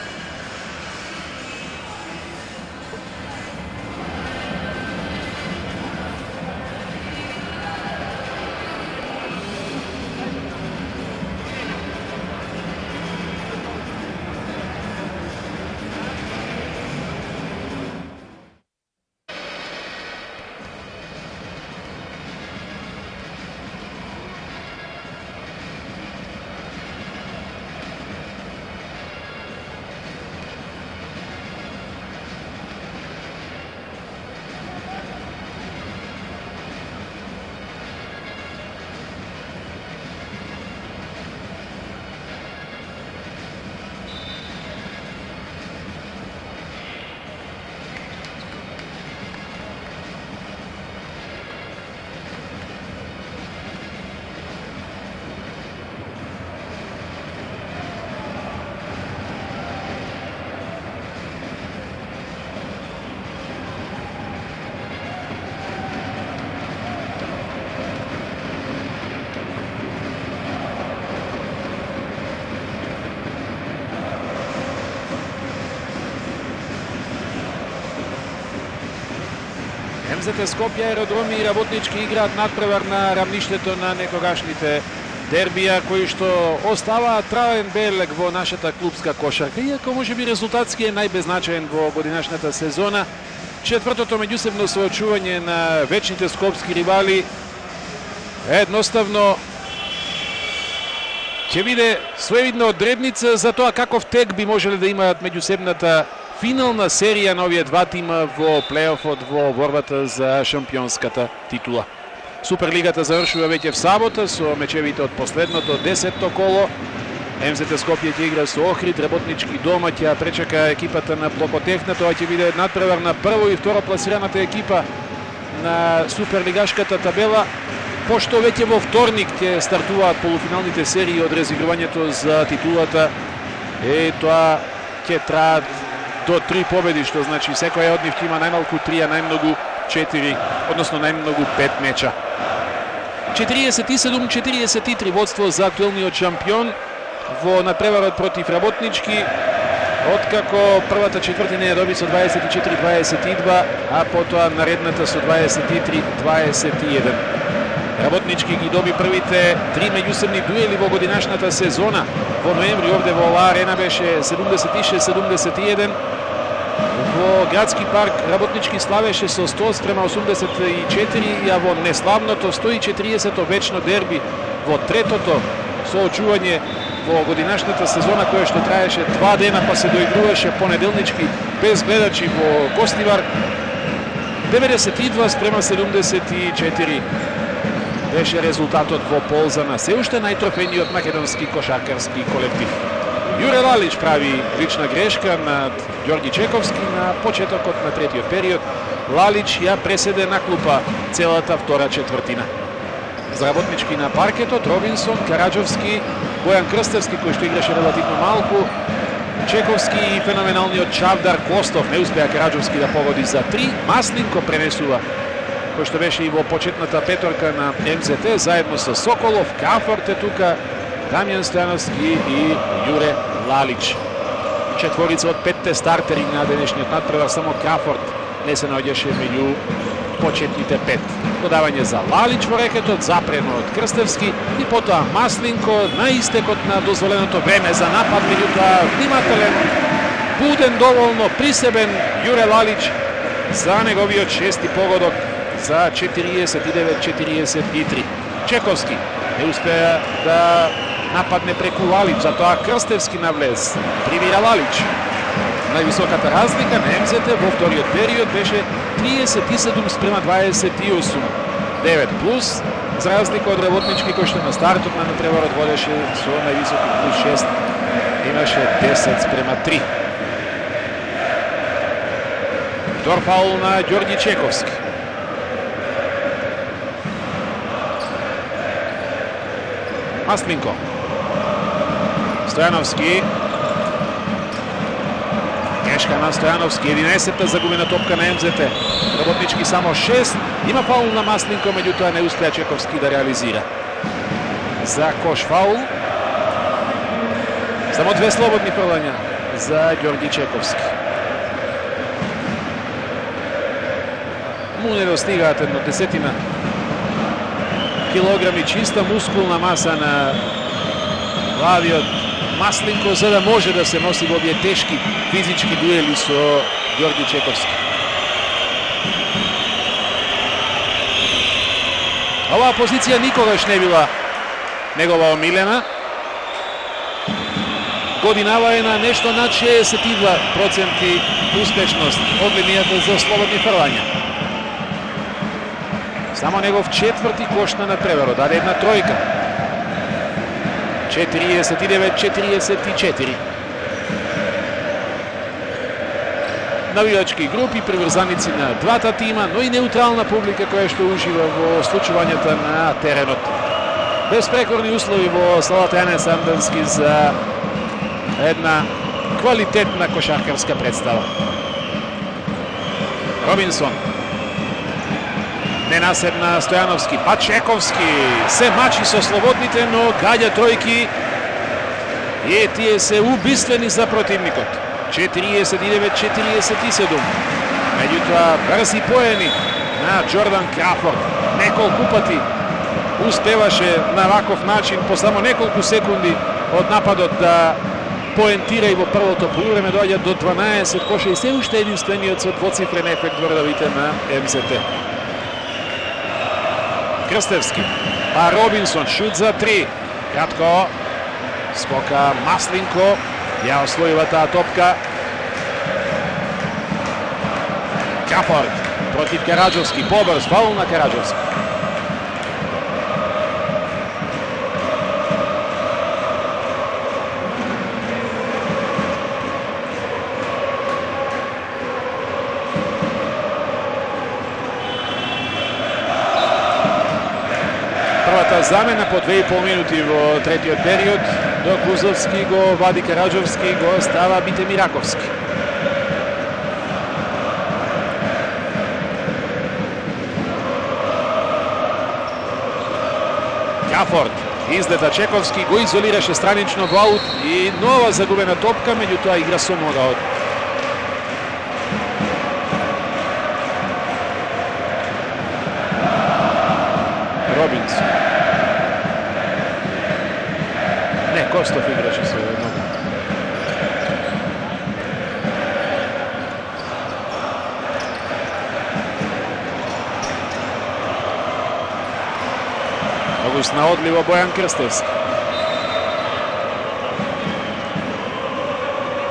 A: МЗТ Скопје, Аеродроми и Работнички играат надпревар на рамништето на некогашните дербија, кои што оставаат травен белег во нашата клубска кошарка. Иако можеби резултатски е најбезначаен во годинашната сезона, четвртото меѓусебно соочување на вечните скопски ривали едноставно ќе биде своевидна одредница за тоа каков тек би можеле да имаат меѓусебната финална серија на овие два тима во плейофот во борбата за шампионската титула. Суперлигата завршува веќе в сабота со мечевите од последното 10-то коло. МЗТ Скопје ќе игра со Охрид, Работнички дома ќе пречека екипата на Плокотевна. Тоа ќе биде надпревар на прво и второ пласираната екипа на суперлигашката табела, пошто веќе во вторник ќе стартуваат полуфиналните серии од разигрувањето за титулата. Тоа ќе траат до 3 победи, што значи секоја од нив ќе има најмалку 3, а најмногу 4, односно најмногу 5 меча. 47-43 водство за актуелниот шампион во надпреварот против Работнички, откако првата четвртина ја доби со 24-22, а потоа наредната со 23-21. Работнички ги доби првите 3 меѓусебни дуели во годинашната сезона. Во ноември овде во оваа арена беше 76-71. Во градски парк Работнички славеше со 100-84, а во неславното 140-то вечно дерби во третото соочување во годинашната сезона, која што траеше 2 дена, па се доигруваше понеделнички без гледачи во Костивар, 92-74 беше резултатот во полза на се уште најтрофејниот македонски кошаркарски колектив. Јуре Лалич прави лична грешка над Ѓорги Чековски на почетокот на третиот период. Лалич ја преседе на клупа целата втора четвртина. За Работнички на паркетот Робинсон, Караджовски, Бојан Крстевски, кој што играше релативно малку, Чековски и феноменалниот Чавдар Костов. Не успеа Караджовски да погоди за 3. Маслинко пренесува, кој што беше и во почетната петорка на МЗТ, заедно со Соколов. Крафорд е тука, Дамјан Стојановски и Јуре Лалич. Четворица од 5 стартери на денешниот надпревар, само Крафорд не се наоѓаше меѓу почетните 5. Додавање за Лалич во рекетот, запрено од Крстевски и потоа Маслинко на истекот на дозволеното време за напад, меѓутоа внимателен, буден доволно, присебен Јуре Лалич за неговиот шести погодок за 49-43. Чековски не успеа да нападне преку Лалич, затоа Крстевски навлез. Привира Лалич. Највисоката разлика на МЗТ во вториот период беше 37 спрема 28. 9 плюс, за разлика од Работнички кој што на стартот на натпреварот водеше со највисоки плюс 6. Имаше 10 спрема 3. Втор фаул на Ѓорги Чековски. Маслинко. Стојановски. Грешка на Стојановски. 11-та загубена топка на МЗТ. Работнички само 6. Има фаул на Маслинко, меѓутоа не успеа Чековски да реализира. За кош фаул. Само 2 слободни фрлања за Ѓорги Чековски. Му не достигаат едно десетина килограми чиста мускулна маса на главиот Маслинко, за да може да се носи во овие тешки физички дуели со Ѓорги Чековски. Оваа позиција никогаш не била негова омилена. Годинава е на нешто над 62% успешност од линијата за слободни фрлања. Само негов четврти кош на натпреварот, даде една тројка. 49-44. Навивачки групи, приврзаници на двата тима, но и неутрална публика која што ужива во случувањата на теренот. Безпрекорни услови во салата Јане Санденски за една квалитетна кошаркарска представа. Робинсон. Не наседна Стојановски, па Чековски се мачи со слободните, но гаѓа тројки и тие се убиствени за противникот. 49-47. Меѓутоа брзи поени на Џордан Крафорд. Неколку пати успеваше на ваков начин по само неколку секунди од нападот да поентира и во првото полувреме, доаѓа до 12 коша и се уште единствениот со двоцифрен ефект во редовите на МЗТ. Крстевски, па Робинсон, шут за 3. Кратко, скока Маслинко, ја освојува таа топка. Кафорд против Караджовски, побрз, фаул на Караджовски. Замена по 2,5 минути во третиот период, док Узовски го вади Караджовски, го става Бите Мираковски. Кафорд излета Чековски, го изолираше странично во аут и нова загубена топка, меѓутоа игра со нога од Робинсон. Костов играше со нога. Многу снаодливо Бојан Крстевски.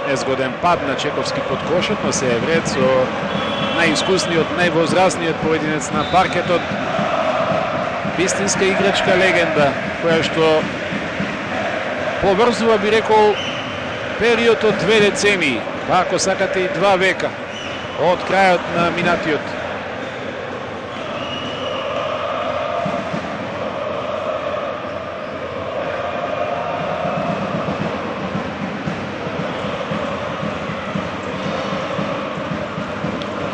A: Незгоден пад на Чековски под кошот, но се е вред со најискусниот, највозрастниот поединец на паркетот. Вистинска играчка легенда, која што поврзува, би рекол, период од 2 децении, па ако сакате и 2 века од крајот на минатиот.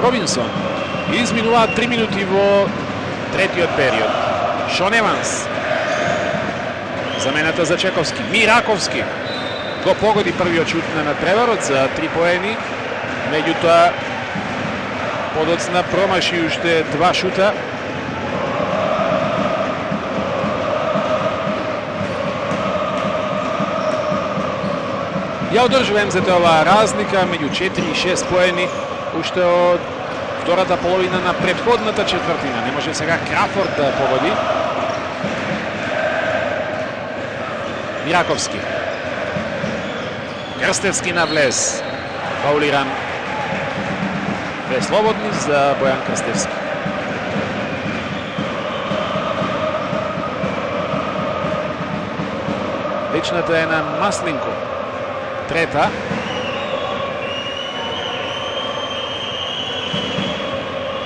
A: Робинсон. Изминуваат 3 минути во третиот период. Шон Еванс. Замената за Чековски. Мираковски го погоди првиот шут на надпреварот за 3 поени. Меѓутоа подоцна промаши уште 2 шута. Ја одржува МЗТ оваа разлика меѓу 4 и 6 поени уште од втората половина на претходната четвртина. Не може сега Крафорд да погоди. Мираковски. Крстевски на влез. Фаулиран. Две слободни за Бојан Крстевски. Личната е на Маслинко. Трета.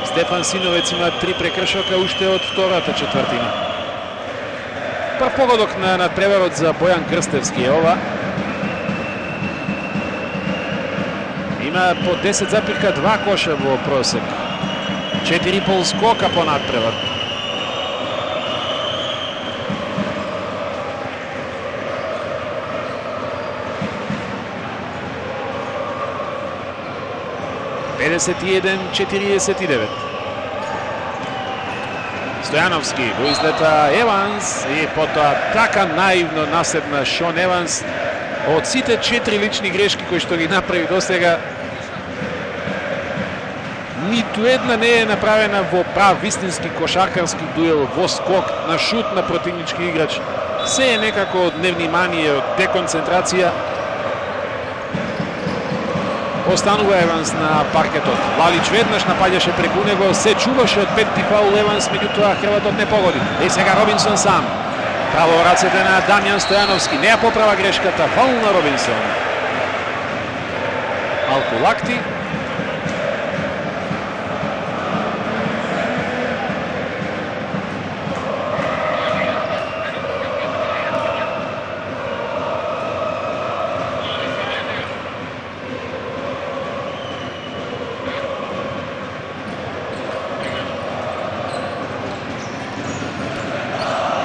A: Стефан Синовец има 3 прекршока уште од втората четвртина. Прв погодок на надпреварот за Бојан Крстевски е ова. Има по 10,2 коша во просек. 4,5 скока по надпревар. (51-49). Стојановски го излета Еванс и потоа така наивно наседна Шон Еванс. Од сите 4 лични грешки кои што ги направи досега, ниту една не е направена во прав вистински кошаркарски дуел, во скок, на шут на противнички играч. Се е некако од невнимание, од деконцентрација. Останува Еванс на паркетот. Лалич веднаш напаѓаше преку него, се чуваше од петти фаул Еванс, меѓутоа хрватот не погоди. И сега Робинсон сам. Право во рацете на Дамјан Стојановски. Не ја поправа грешката. Фаул на Робинсон. Малку лакти.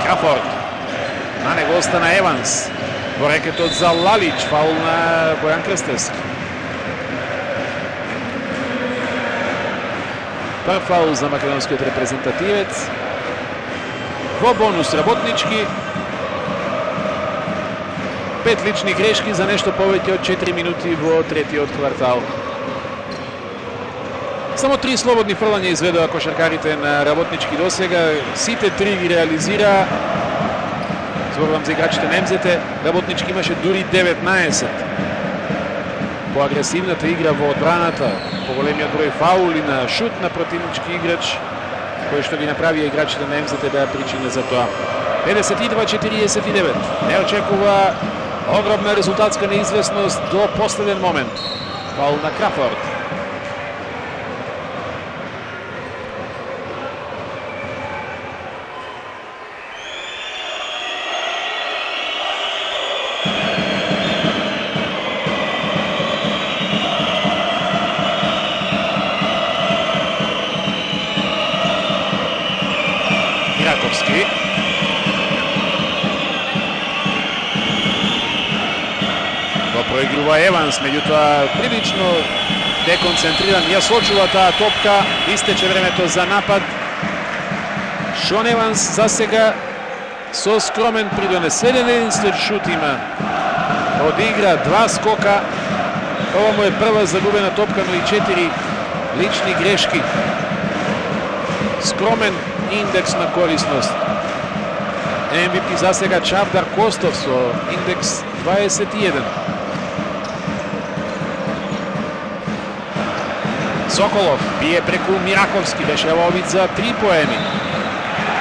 A: Крафорд. На него остана Еванс. Во рекетот за Лалич. Фаул на Бојан Крстевски. Прв фаул за македонскиот репрезентативец. Во бонус работнички. 5 лични грешки за нешто повеќе од 4 минути во третиот квартал. Само 3 слободни фрлања изведоа кошаркарите на работнички досега. Сите 3 ги реализира. Зборувам за играчите на МЗТ. Работнички имаше дури 19. По агресивната игра во одбраната, по големиот број фаули на шут на противнички играч, кој што ги направија играчите на МЗТ беа причина за тоа. 52-49. Не очекува огромна резултатска неизвестност до последен момент. Фаул на Крафорд. Мираковски. Го проигрува Еванс, меѓутоа прилично деконцентриран. Ја сочува таа топка, истече времето за напад. Шон Еванс за сега со скромен придонесен единствен шут има. Од игра 2 скока. Ова му е прва загубена топка, но и 4 лични грешки. Скромен индекс на корисност. MVP за сега Чавдар Костов со индекс 21. Соколов бие преку Мираковски, беше обид за 3 поени.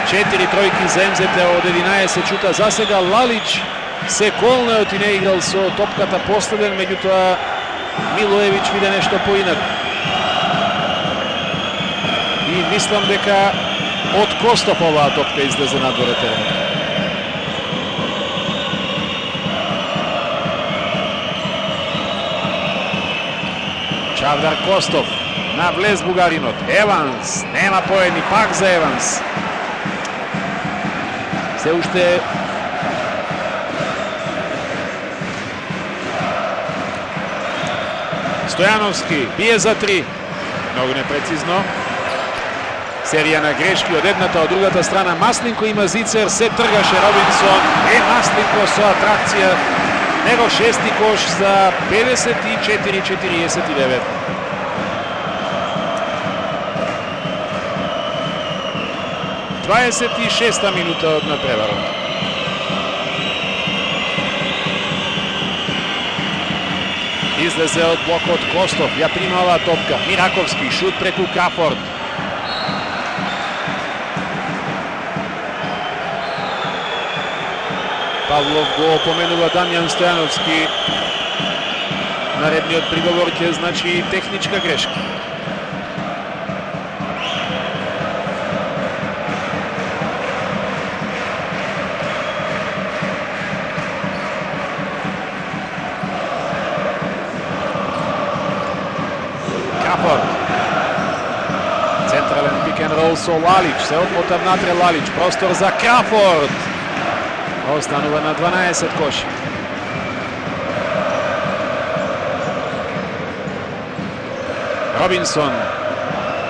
A: 4 тројки за МЗТ од 11 шута. За сега Лалич се колнеот и не играл со топката последен, меѓутоа Милоевич виде нешто поинаку. И мислам дека од Костов оваа топка излезе надвор терен. Чавдар Костов на влез бугаринот. Еванс, нема поени, пак за Еванс. Се уште Стојановски бие за 3. Много непрецизно. Серија на грешки од едната, од другата страна. Масленко има зицер, се тргаше Робинсон. Масленко со атракција. Него шести кош за 54-49. Дваесет и шеста минута од надпреварот. Излезе од блокот Костов, ја прима оваа топка. Мираковски, шут преку Кафорд. Павлов го опоменува Дамјан Стојановски. Наредниот приговор ќе значи техничка грешка. Кафорд. Централен пик ен рол со Лалич. Се отмота внатре Лалич. Простор за Кафорд. Останува на 12 коши. Робинсон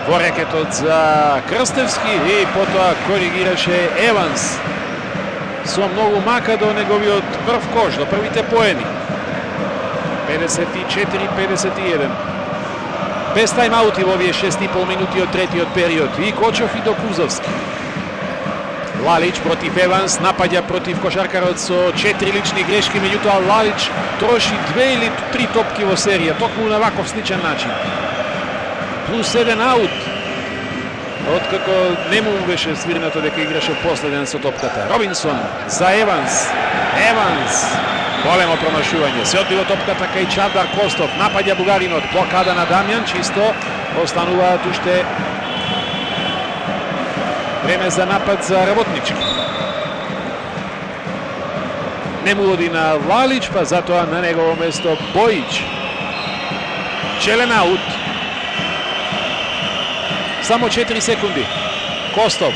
A: во рекетот за Крстевски и потоа коригираше Еванс со многу мака до неговиот прв кош, до првите поени. 54-51. Без тајмаути во овие 6,5 минути од третиот период. И Кочов и Докузовски. Лалич против Еванс, напаѓа против кошаркарот со 4 лични грешки, меѓутоа Лалич троши 2 или 3 топки во серија, токму на ваков сличен начин. Плюс 1 аут, откако не му беше свирнато дека играше последен со топката. Робинсон за Еванс. Еванс, големо промашување. Се одбива топката кај Чавдар Костов, напаѓа бугаринот, блокада на Дамјан, чисто, остануваат уште време за напад за Работнички. Не му оди на Лалич, па затоа на негово место Бојич. Челен аут. Само 4 секунди. Костов.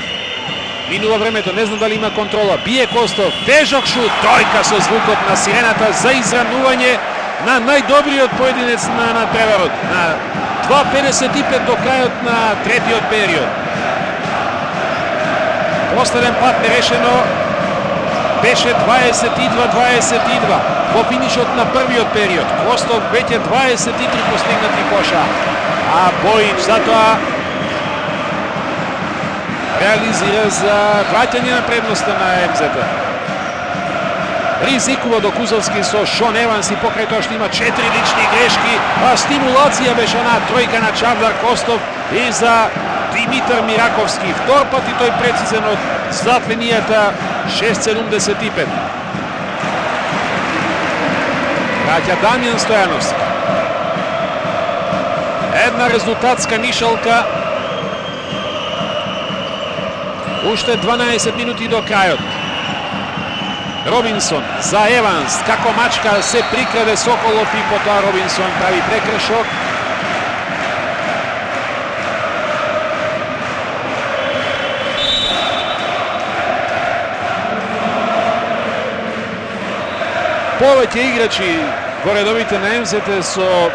A: Минува времето, не знам дали има контрола. Бие Костов, тежок шут, тројка со звукот на сирената за израмнување на најдобриот поединец на надпреварот. На 2:55 до крајот на третиот период. Последен пат нерешено беше 22-22 во финишот на првиот период. Костов веќе 23 постигнати коша, а Бојич затоа реализира за враќање на предноста на МЗТ. Ризикува Докузовски со Шон Еванс и покрај тоа што има 4 лични грешки, а стимулација беше на тројка на Чавдар Костов и за Димитар Мираковски. Втор пат и тој прецизен од зад линијата, 6:75. Враќа Дамјан Стојановски. Една резултатска нишалка. Уште 12 минути до крајот. Робинсон за Еванс. Како мачка се прикраде Соколов и потоа Робинсон прави прекршок. Повеќе играчи во редовите на МЗТ со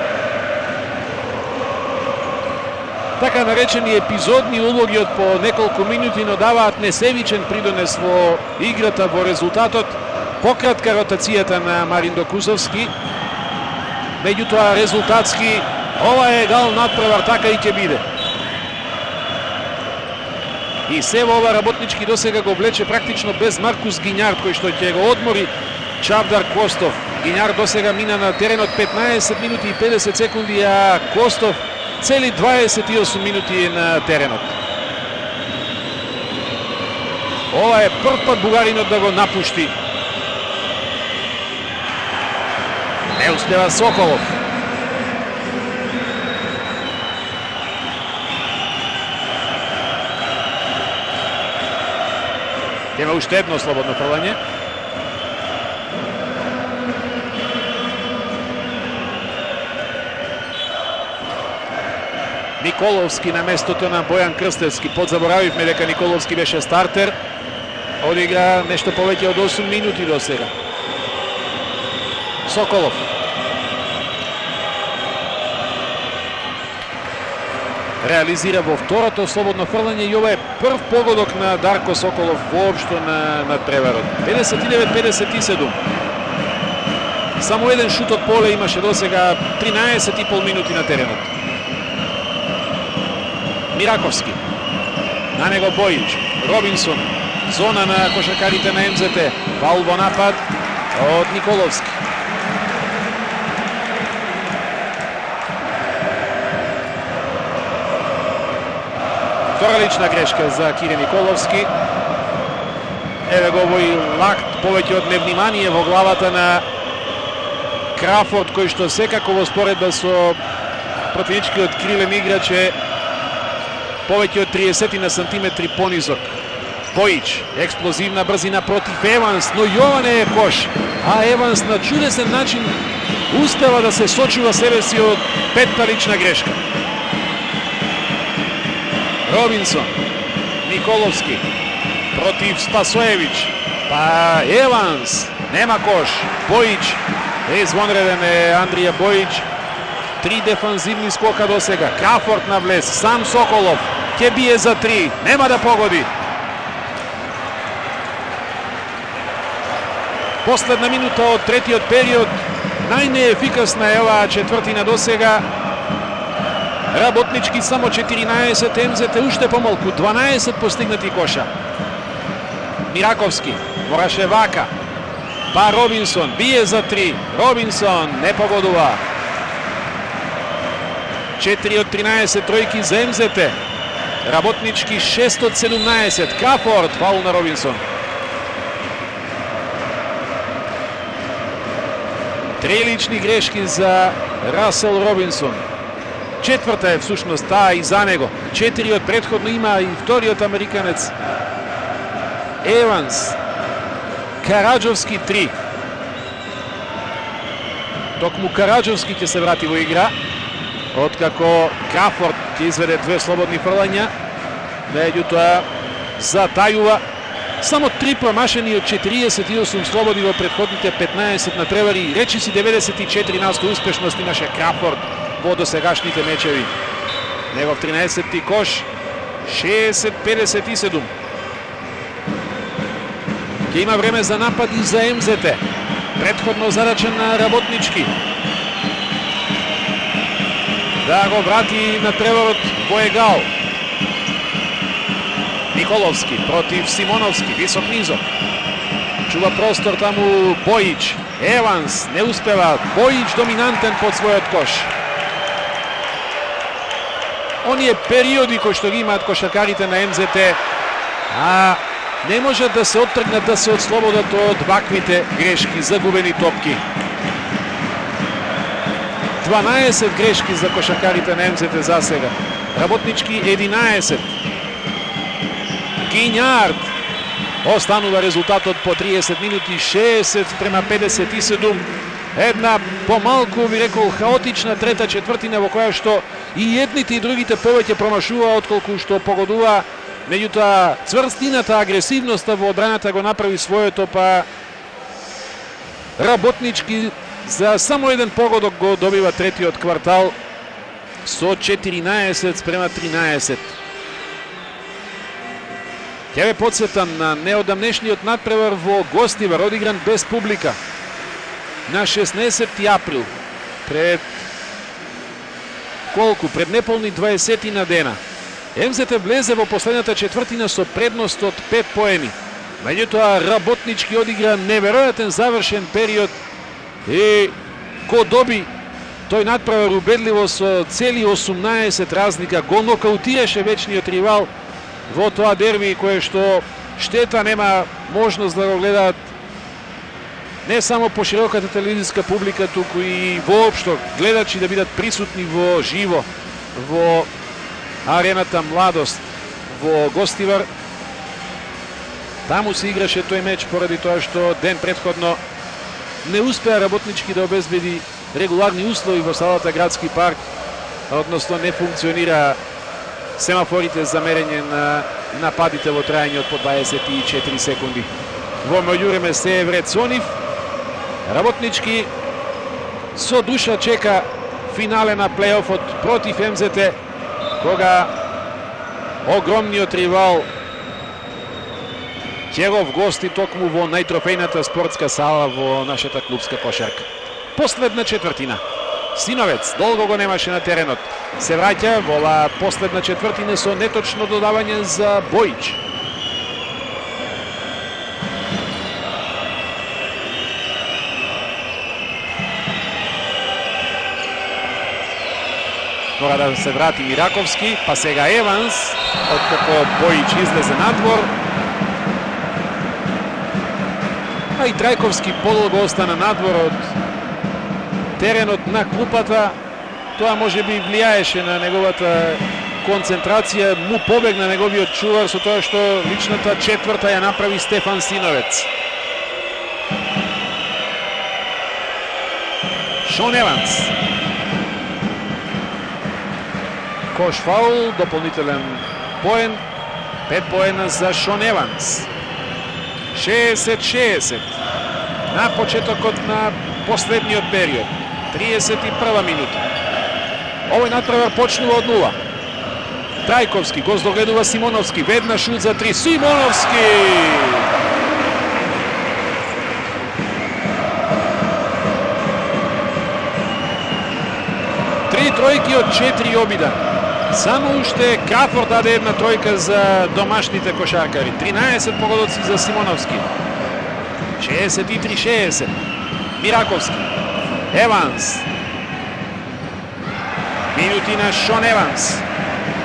A: така наречени епизодни улоги од по неколку минути, но даваат несевичен придонес во играта, во резултатот. Пократка ротацијата на Марин Докузовски, меѓутоа резултатски ова е гал надпревар, така и ќе биде. И се во ова Работнички досега го влече практично без Маркус Гињард, кој што ќе го одмори Чавдар Костов. Гињар досега мина на теренот 15 минути и 50 секунди, а Костов цели 28 минути на теренот. Ова е прв пат бугаринот да го напушти. Не успева Соколов. Има уште едно слободно фрлање. Николовски на местото на Бојан Крстевски. Подзаборавивме дека Николовски беше стартер. Одигра нешто повеќе од 8 минути до сега. Соколов. реализира во второто слободно фрлање и ова е прв погодок на Дарко Соколов воопшто на преварот. 59-57. Само еден шут од поле имаше до сега, 13,5 минути на теренот. Мираковски. На него Бојич. Робинсон. Зона на кошаркарите на МЗТ. Фаул во напад од Николовски. Втора лична грешка за Кире Николовски. Еве го овој лакт повеќе од невнимание во главата на Крафорд, кој што секако во споредба со противничкиот крилен играч е повеќе од 30 на сантиметри понизок. Бојич, експлозивна брзина против Еванс, но и ова не е кош. А Еванс на чудесен начин успева да се сочува себе си од петта лична грешка. Робинсон, Николовски против Спасоевич, па Еванс, нема кош. Бојич, извонреден е Андрија Бојич. 3 дефанзивни скока до сега. Крафорд на влез, сам Соколов ќе бие за 3, нема да погоди. Последна минута од третиот период, најнеефикасна е оваа четвртина до сега. Работнички само 14, МЗТ уште помалку, 12 постигнати коша. Мираковски, мораше вака. Па Робинсон, бие за 3. Робинсон не погодува. 4 од 13 тројки за МЗТ. Работнички 6 од 17. Крафорд, фаул на Робинсон. Три лични грешки за Расел Робинсон. Четврта е всушност таа и за него. 4 од претходно има и вториот американец Еванс. Караджовски 3. Токму Караджовски ќе се врати во игра, откако Крафорд ќе изведе 2 слободни фрлања, меѓутоа затајува. Само 3 промашени од 48 слободи во претходните 15 на превари. Речиси 94% успешност имаше Крафорд во досегашните мечеви. Негов 13-ти кош, 60-57. Ќе има време за напад и за МЗТ. Предходно зарачен на Работнички. Да го врати на преварот во егал. Николовски против Симоновски, висок низок. Чува простор таму Бојич. Еванс не успева. Бојич доминантен под својот кош. Оние периоди кои што ги имаат кошаркарите на МЗТ, а не можат да се оттргнат, да се отслободат од ваквите грешки, загубени топки. 12 грешки за кошаркарите на МЗТ за сега. Работнички 11. Гињард останува резултатот по 30 минути, 60-57. Една помалку, би рекол, хаотична трета четвртина во која што и едните и другите повеќе промашува отколку што погодува. Меѓутоа, цврстината, агресивноста во одбраната го направи своето, па Работнички за само еден погодок го добива третиот квартал со 14 спрема 13. Ќе ве подсетам на неодамнешниот надпревар во Гостивар, одигран без публика на 16 април, пред колку? Пред неполни 20 на дена. МЗТ влезе во последната четвртина со предност од 5 поени. Меѓутоа Работнички одигра неверојатен завршен период и го доби тој надпревар убедливо со цели 18 разлика. Го нокаутираше вечниот ривал во тоа дерби, кое што штета нема можност да го гледаат не само по широката телевизиска публика, туку и воопшто гледачи да бидат присутни во живо во арената Младост во Гостивар. Таму се играше тој меч поради тоа што ден предходно не успеа Работнички да обезбеди регуларни услови во салата Градски парк, односно не функционира семафорите за мерење на нападите во трајање од по 24 секунди. Во меѓувреме се вред Сонив. Работнички со душа чека финале на плейофот против МЗТ. кога огромниот ривал ќе го вгости токму во најтрофејната спортска сала во нашата клубска кошарка. Последна четвртина. Синовец долго го немаше на теренот. Се враќа во оваа последна четвртина со неточно додавање за Бојич. Мора да се врати Мираковски, па сега Еванс, откако Бојич излезе надвор. А и Трајковски подолго остана надвор од теренот на клупата. Тоа може би влијаеше на неговата концентрација. Му побегна неговиот чувар со тоа што личната четврта ја направи Стефан Синовец. Шон Еванс. Кош фаул, дополнителен поен. 5 поена за Шон Еванс. 60-60 на почетокот на последниот период. 31 минута. Овој натпревар почнува од нула. Трајковски го здогледува Симоновски. Веднаш шут за 3. Симоновски! Три тројки од 4 обида. Само уште Крафорд даде една тројка за домашните кошаркари. 13 погодоци за Симоновски. 63-60. Мираковски. Еванс. Минути на Шон Еванс.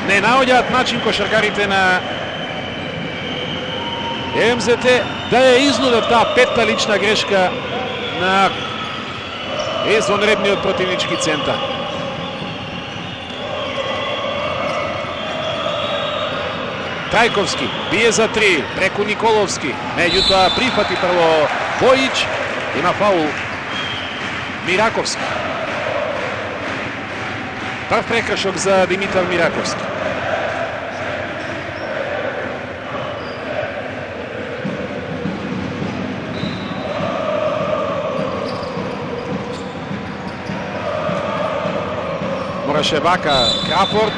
A: Не наоѓаат начин кошаркарите на МЗТ да ја изнудат таа петта лична грешка на извонредниот противнички центар. Трајковски бие за 3 преку Николовски. Меѓутоа прифати прво Бојич. Има фаул Мираковски. Прв прекршок за Димитар Мираковски. Мораше вака Крафорд,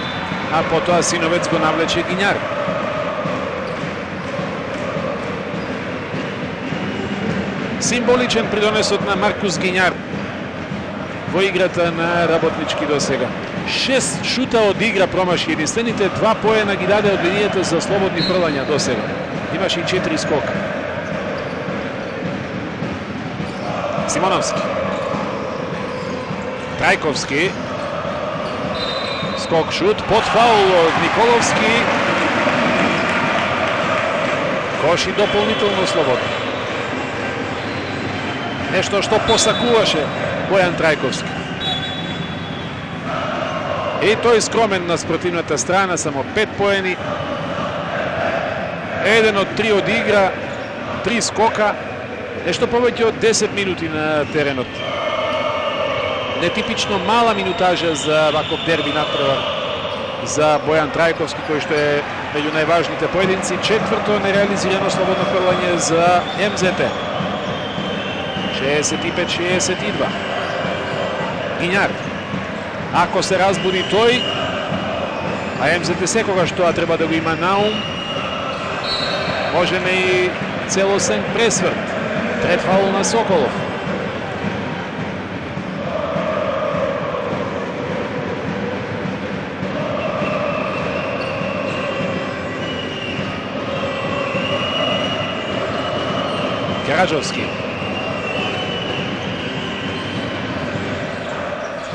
A: а потоа Синовец го навлече Гињар. Символичен придонесот на Маркус Гињар во играта на Работнички до сега. 6 шута од игра промаши, единствените 2 поена ги даде од линијата за слободни фрлања до сега. Имаше и 4 скока. Симоновски. Трајковски. Скок шут под фаул од Николовски. Кош и дополнително слободно. Нешто што посакуваше Бојан Трајковски. И тој скромен на спротивната страна, само 5 поени. 1 од 3 од игра, 3 скока, нешто повеќе од 10 минути на теренот. Нетипично мала минутажа за ваков дерби натпревар за Бојан Трајковски, кој што е меѓу најважните поединци. Четврто нереализирано слободно фрлање за МЗТ. 65-62. Гињар. Ако се разбуди тој, а МЗТ секогаш тоа треба да го има на ум, можеме и целосен пресврт. Трет фаул на Соколов. Караджовски.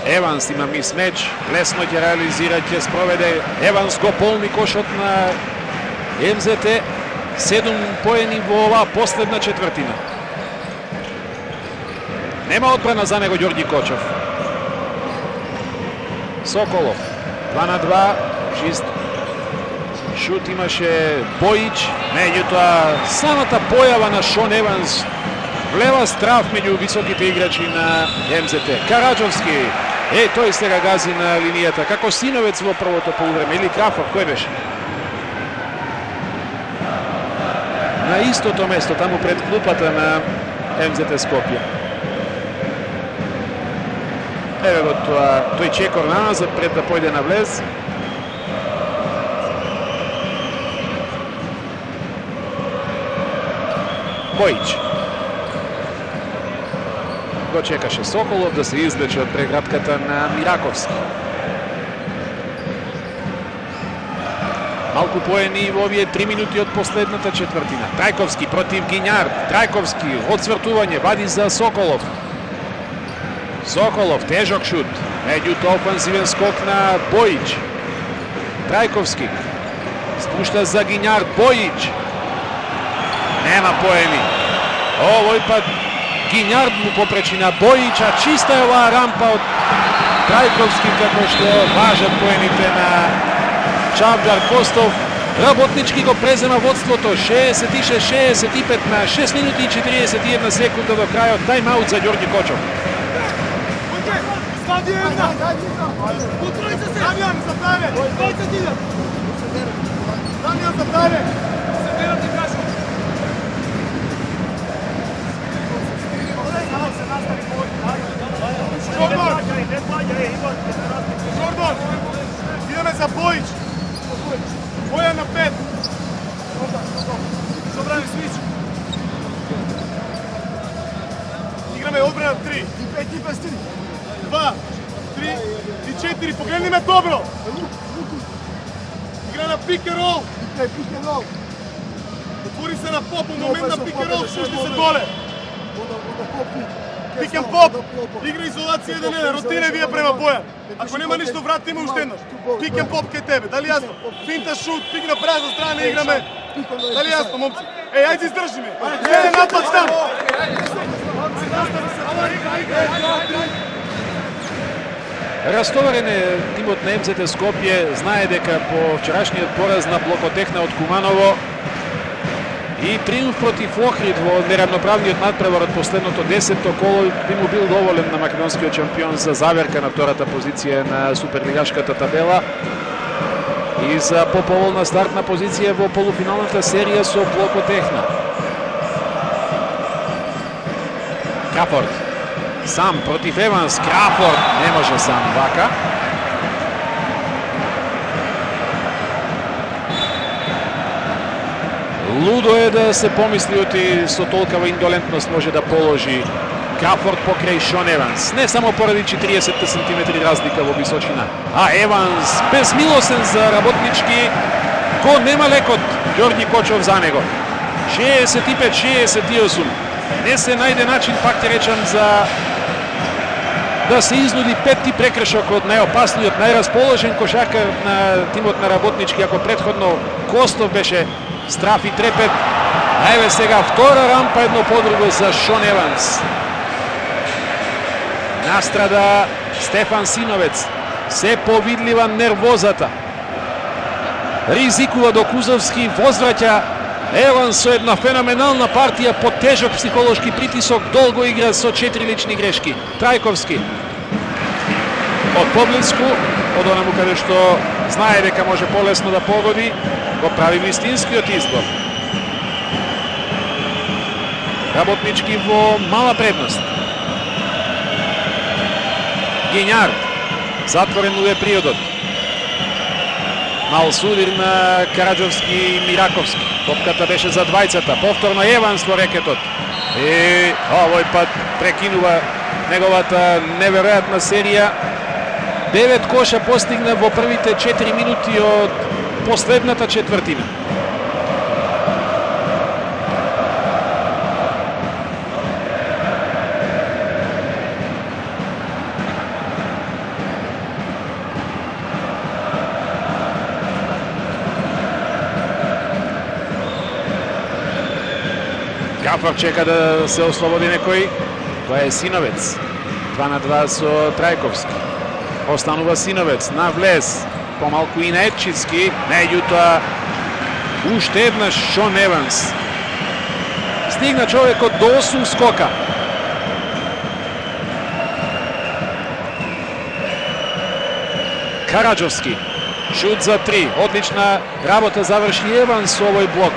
A: Еванс има мисмеч, лесно ќе реализира, ќе спроведе. Еванс го полни кошот на МЗТ. 7 поени во оваа последна четвртина. Нема одбрана за него Ѓорѓи Кочев. Соколов. 2-2. Чист шут имаше Бојич. Меѓутоа, самата појава на Шон Еванс влева страв меѓу високите играчи на МЗТ. Караджовски. Тој сега гази на линијата. Како Синовец во првото полувреме. Или Крафорд, кој беше? На истото место, таму пред клупата на МЗТ Скопје. Еве го тој чекор назад пред да појде на влез. Bojić. Го чекаше Соколов да се извлече од преградката на Мираковски. Малку поени во овие 3 минути од последната четвртина. Трајковски против Гињар. Трајковски одсвртување, вади за Соколов. Соколов, тежок шут. Меѓутоа офанзивен скок на Бојич. Трајковски спушта за Гињар. Бојич. Нема поени. Овој пат Гињар му попречи на Бојич, а чиста е оваа рампа од Трајковски, како што важат поените на Чавдар Костов. Работнички го презема водството. 66-65 на 6 минути и 41 секунда до крајот. Тајм-аут за Ѓорѓи Кочов.
D: Дамјан, заправе! Дамјан, заправе! Жордан, идеме за Бојич. Бојан на 5. Што прави свич? Играме одбрана 3. 2, 3 и 4. Погледни ме добро. Игра на пик and roll. Отвори се на поп, момент на пик and roll, шушни се доле. Пик and pop, игра изолација 1-1, ротирај вие према Бојан. Ако нема ништо, врати има уште еднаш. Пик and pop кај тебе, дали јасно? Финта шут, пик на празна страна, играме. Дали јасно, момци? Еј, ајде издржи ме. Гледај напад там.
A: Растоварен е тимот на МЗТ Скопје, знае дека по вчерашниот пораз на Блокотехна од Куманово и триумф против Охрид во неравноправниот надпревар од последното 10-то коло би му бил доволен на македонскиот шампион за заверка на втората позиција на суперлигашката табела и за поповолна стартна позиција во полуфиналната серија со Блокотехна. Крафорд сам против Еванс. Крафорд не може сам вака. Лудо е да се помисли оти со толкава индолентност може да положи Крафорд покрај Шон Еванс. Не само поради 40 см разлика во височина. А Еванс безмилосен за работнички. Го нема лекот Ѓорѓи Кочов за него. 65-68. Не се најде начин, пак ти речам, за да се изнуди петти прекршок од најопасниот, најрасположен кошаркар на тимот на работнички, ако претходно Костов беше страф и трепет. А еве сега втора рампа, едно подруго за Шон Еванс. Настрада Стефан Синовец. Се повидлива нервозата. Ризикува до Кузовски, возвраќа Еванс со една феноменална партија под тежок психолошки притисок, долго игра со 4 лични грешки. Трајковски од поблиску, од онаму каде што знае дека може полесно да погоди, го прави вистинскиот избор. Работнички во мала предност. Гињар затворен е приодот. Мал судир на Караджовски и Мираковски. Топката беше за двајцата. Повторно Еванс во рекетот. И овој пат прекинува неговата неверојатна серија. 9 коша постигна во првите 4 минути од последната четвртина. Гафар чека да се ослободи некој. Тоа е Синовец. 2-2 со Трајковски. Останува Синовец на влез. Помалку и Нетчиски. Меѓутоа уште еднаш Шон Еванс. Стигна човекот до 8 скока. Караджовски. Шут за 3. Одлична работа заврши Еванс со овој блок.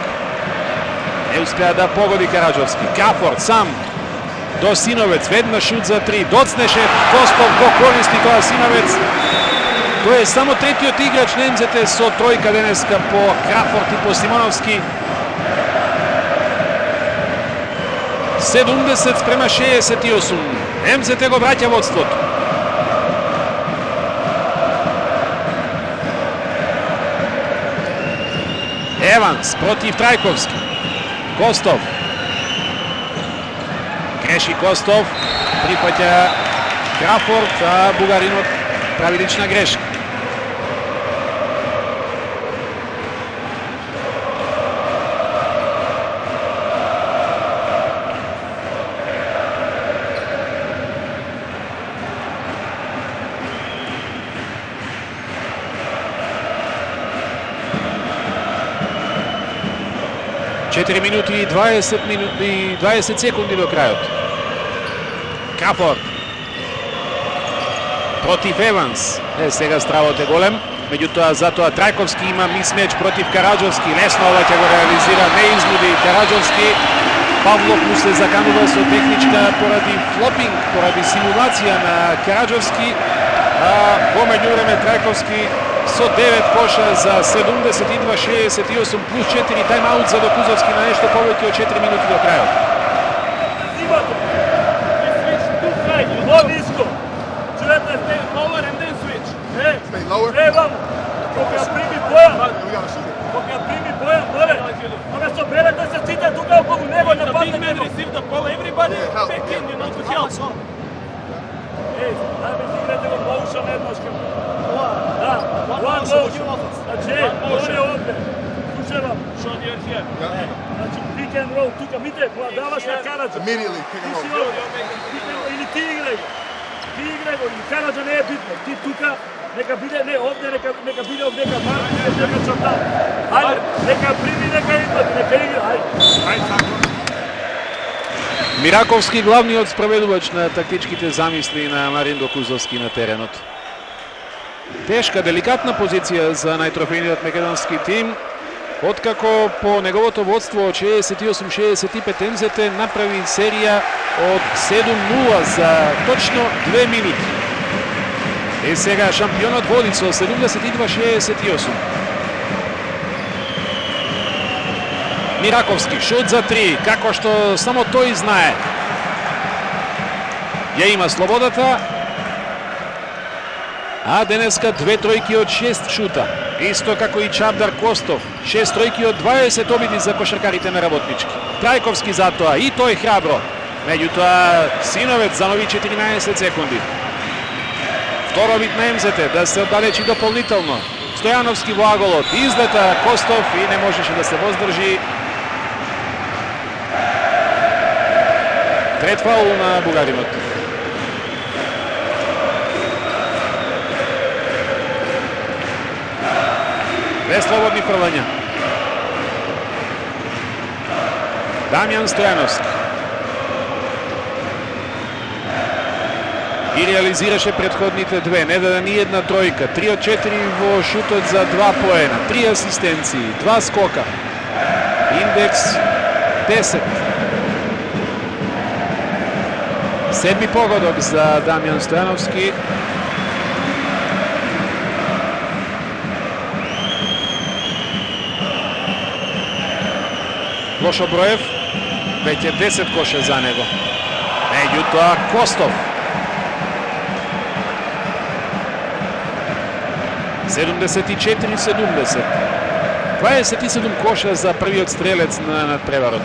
A: Не успеа да погоди Караджовски. Крафорд сам до Синовец. Веднаш шут за 3. Доцнеше Костов, го користи тоа Синовец. Тој е само третиот играч на МЗТ со тројка денеска по Крафорд и по Симоновски. 70-68. МЗТ го враќа водството. Еванс против Трајковски. Костов. Греши Костов. Припаќа Крафорд, а бугаринот прави лична грешка. Четири минути и 20 секунди до крајот. Крафорд против Еванс. Сега стравот е голем. Меѓутоа, затоа Трајковски има мисмеч против Караджовски. Лесно ова ќе го реализира, не излуди Караджовски. Павлов му се заканува со техничка поради флопинг, поради симулација на Караджовски. Во меѓувреме Трајковски со 9 коша за 72-68 плюс 4 тайм-аут за Докузовски на нешто повеќе од 4 минути до крајот.
B: Ниско. Чуете, stay lower and then switch.
D: Stay lower.
B: Ваму. Кога прими Бојан.
D: We gotta shoot it.
B: Кога прими Бојан, моле. Ама со белата се сите тука околу него на
E: The big
B: пасна
E: man
B: него.
E: receive the ball. Everybody
D: help.
E: back in, you know, to help.
B: Ајде играте во моушен еднашка. Да, one
C: motion.
B: motion. Значи, он е овде. Слушавам.
E: Sean, you're here.
B: Значи, pick and roll тука. Мите, даваш на Караджа.
D: Immediately pick and
B: Ти си
D: roll.
B: овде. Или ти играј го. Ти играј го. Караджа не е битно. Ти тука, нека биде, не овде, нека биде овде, нека Марко, нека Чортал. Ајде, нека прими, нека идват, нека игра. Ајде.
A: Мираковски главниот спроведувач на тактичките замисли на Марин Докузовски на теренот. Тешка, деликатна позиција за најтрофејниот македонски тим, откако по неговото водство од 68-65 МЗТ направи серија од 7-0 за точно 2 минути. И сега шампионот води со 72-68. Мираковски, шут за 3, како што само тој знае. Ја има слободата, а денеска 2 тројки од 6 шута. Исто како и Чавдар Костов, 6 тројки од 20 обиди за кошаркарите на Работнички. Трајковски затоа, и тој храбро. Меѓутоа, Синовец замови 14 секунди. Второ бит на МЗТ, да се оддалечи дополнително. Стојановски во аголот, излета Костов и не можеше да се воздржи. Трет фаул на бугаринот. Без слободни фрлања. Дамјан Стојановски. И реализираше предходните две, не даде ни една тројка. 3 од 4 во шутот за 2 поена, 3 асистенции, 2 скока. Индекс 10. Седми погодок за Дамјан Стојановски. Лошо Броев, веќе 10 коша за него. Меѓутоа Костов. 74-70. 27 коша за првиот стрелец на надпреварот.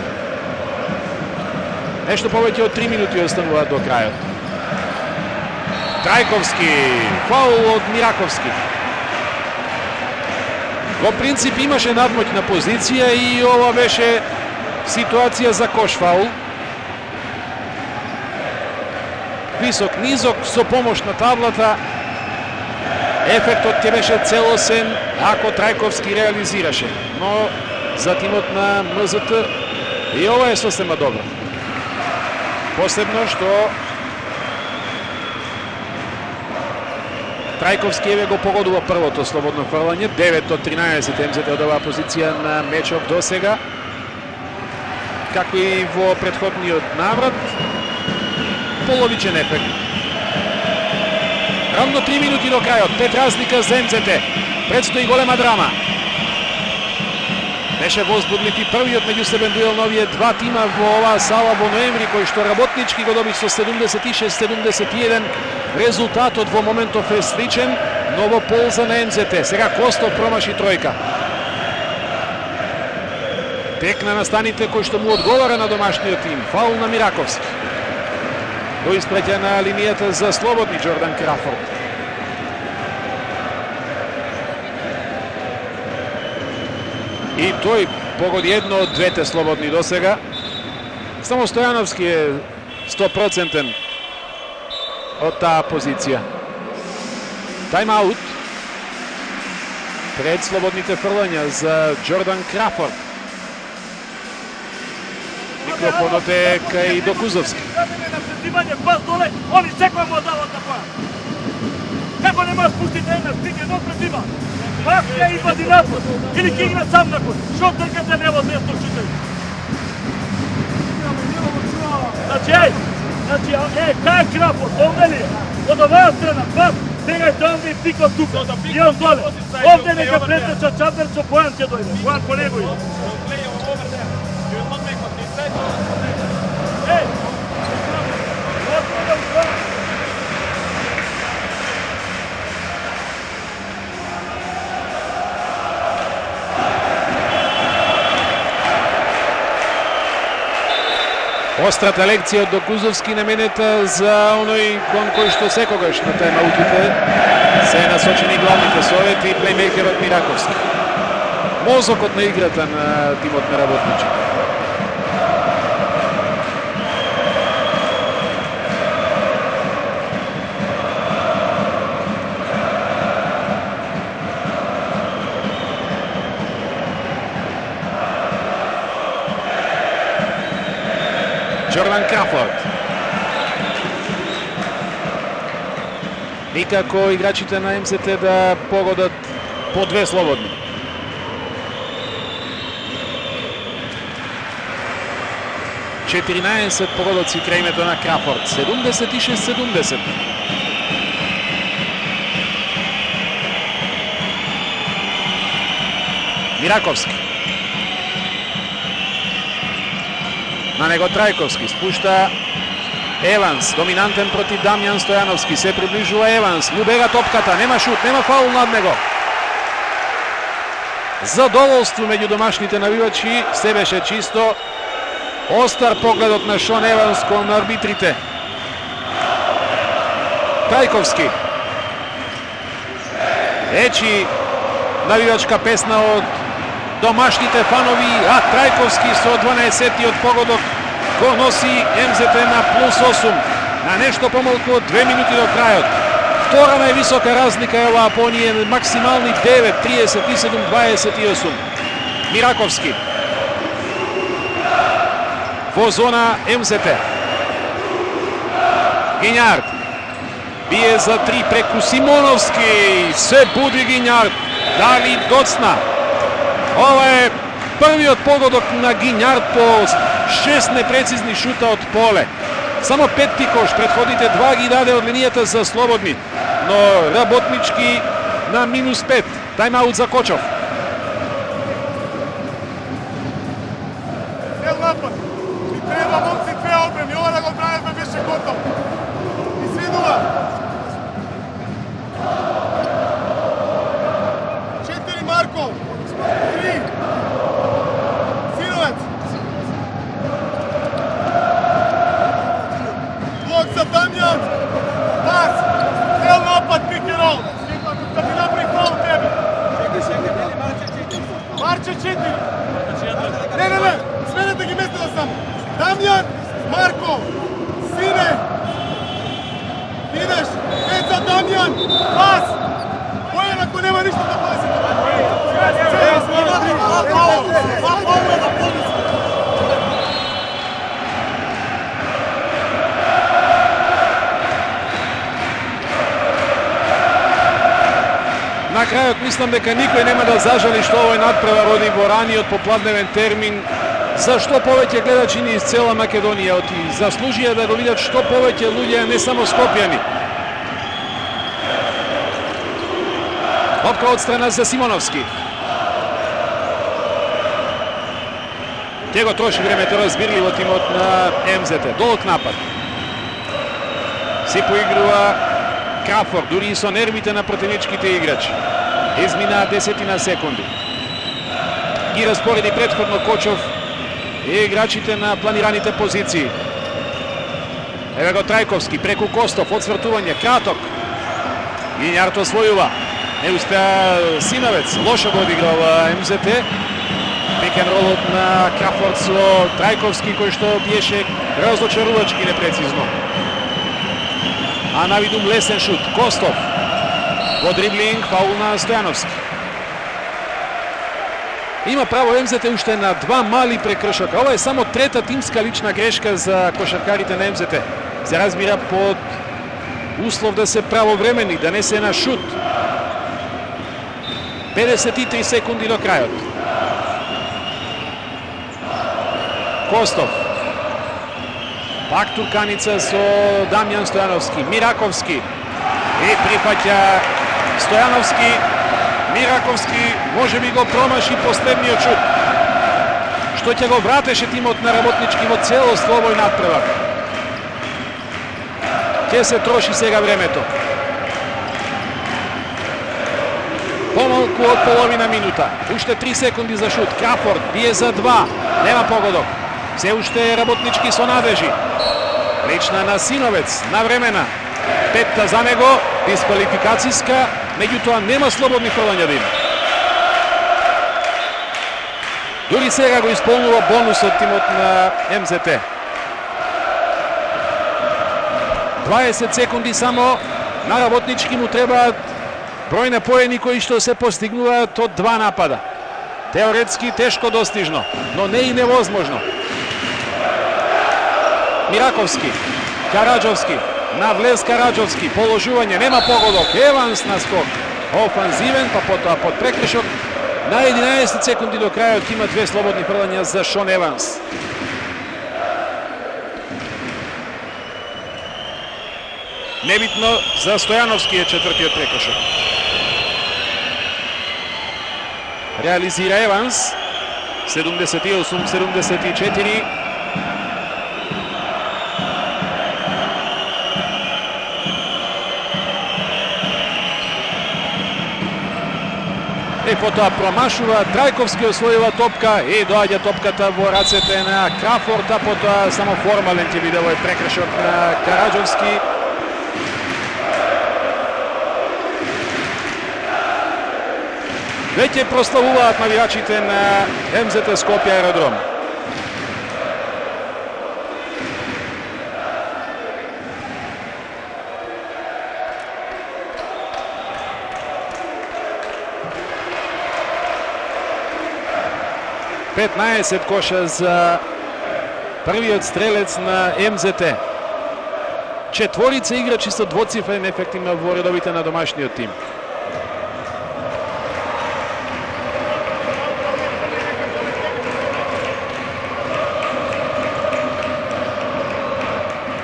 A: Нешто повеќе од 3 минути остануваат до крајот. Трајковски, фаул од Мираковски. Во принцип имаше надмоќна позиција и ова беше ситуација за кош фаул. Висок-низок со помош на таблата. Ефектот ќе беше целосен ако Трајковски реализираше. Но за тимот на МЗТ и ова е сосема добро. Посебно што Трајковски еве го погодува првото слободно фрлање, 9 од 13 МЗТ од оваа позиција на мечот до сега. Како и во претходниот наврат, половичен ефект. Равно 3 минути до крајот, 5 разлика за МЗТ. Предстои голема драма. Беше возбудлив и првиот меѓусебен дуел на овие два тима во оваа сала во ноември, кој што Работнички го доби со 76-71. Резултатот во моментов е сличен, но во полза на МЗТ. Сега Костов промаши тројка. Текна на станите кој што му одговара на домашниот тим. Фаул на Мираковски. Го испраќа на линијата за слободни Джордан Крафорд. И тој погоди едно од двете слободни до сега. Само Стојановски е 100% од таа позиција. Тайм-аут пред слободните фрлања за Джордан Крафорд. Микрофонот е кај Докузовски.
B: Предимање, пас доле, они секој му дават на пас. Како не можеш пустити една стига, едно предима. Пас ќе извади напад, или ќе игра сам након. Шо тркате нево десно шутај. Значи, кај Крафорд, овде ли е? Од оваа страна, пас, сега е овде и пикот тука. И он доле. Овде нека претеча Чабер, со Бојан ќе дојде. Бојан по него иде.
A: Острата лекција од Докузовски наменета за оној кон кој што секогаш на тајм-аутите се насочени главните совети и плеймейкерот Мираковски. Мозокот на играта на тимот на Работнички. Джордан Крафорд. Никако играчите на МЗТ да погодат по две слободни. Четиринаесет погодоци крај името на Крафорд. 76-70. Мираковски. На него Трајковски, спушта Еванс, доминантен против Дамјан Стојановски, се приближува Еванс, му бега топката, нема шут, нема фаул над него. Задоволство меѓу домашните навивачи, се беше чисто. Остар погледот на Шон Еванс кон арбитрите. Трајковски. Речи навивачка песна од домашните фанови, а Трајковски со 12-тиот погодок го носи МЗТ на плюс 8 на нешто помалку од 2 минути до крајот. Втора највисока разлика е оваа по оние максимални 9, 37, 28. Мираковски во зона МЗТ. Гињард бие за 3 преку Симоновски, се буди Гињард, дали доцна. Ова е првиот погодок на Гињард по 6 непрецизни шута од поле. Само 5 тикош, предходните 2 ги даде од линијата за слободни, но Работнички на минус 5. Тајм-аут за Кочов.
D: Цел напад. Ни треба момци две одбрани, ова да го браневме беше готов. Извинува. 4 Марков. 3. Синовец. Блок за Дамјан. Пас. Цел напад, пик-н-рол. Да ти направи фаул тебе. Марче 4. Не. Сменете ги местила само. Дамјан, Марков, Сине. Идеш. Пет за Дамјан. Пас. Бојан ако нема ништо да паси.
A: На крајот мислам дека никој нема да зажали што овој надпревар роди во раниот попладневен термин. Зашто повеќе гледачи низ цела Македонија оти заслужија да го видат што повеќе луѓе, не само скопјани. Лопка од страна за Симоновски. Ќе го троши времето разбирливо тимот на МЗТ. Долг напад. Си поигрува Крафорд, дури и со нервите на противничките играчи. Изминаа 10 секунди. Ги распореди предходно Кочов и играчите на планираните позиции. Еве го Трајковски преку Костов, одсвртување, краток. Гињарто освојува. Не успеа Симавец, лошо го одиграва МЗТ. Пик-н-ролот на Крафорд со Трајковски, кој што биеше разочарувачки непрецизно. А навидум лесен шут. Костов. Во дриблинг, фаул на Стојановски. Има право МЗТ уште на 2 мали прекршока. Ова е само трета тимска лична грешка за кошаркарите на МЗТ. Се разбира под услов да се правовремени, да не се на шут. 53 секунди до крајот. Костов. Пак турканица со Дамјан Стојановски. Мираковски. И прифаќа Стојановски. Мираковски може би го промаши последниот шут, што ќе го вратеше тимот на Работнички во целост во овој надпревар. Ќе се троши сега времето. Помалку од половина минута. Уште 3 секунди за шут. Крафорд бие за 2. Нема погодок. Се уште Работнички со надежи. Лична на Синовец, навремена. Петта за него, дисквалификацијска, меѓутоа нема слободни фрлања да има. Дури сега го исполнува бонусот тимот на МЗТ. 20 секунди само, на Работнички му требаат број на поени кои што се постигнуваат од 2 напада. Теоретски тешко достижно, но не и невозможно. Мираковски, Караджовски, на влез Караджовски, положување, нема погодок, Еванс на скок, офанзивен, па потоа под прекршок. На 11 секунди до крајот има 2 слободни фрлања за Шон Еванс. Небитно за Стојановски е четвртиот прекршок. Реализира Еванс, 78-74. И потоа промашува, Трајковски освојува топка и доаѓа топката во рацете на Крафорд, а потоа само формален ќе биде овој прекршок на Караджовски. Веќе прославуваат навијачите на МЗТ Скопје аеродром. Петнаесет коша за првиот стрелец на МЗТ. Четворица играчи со двоцифрен ефект има во редовите на домашниот тим.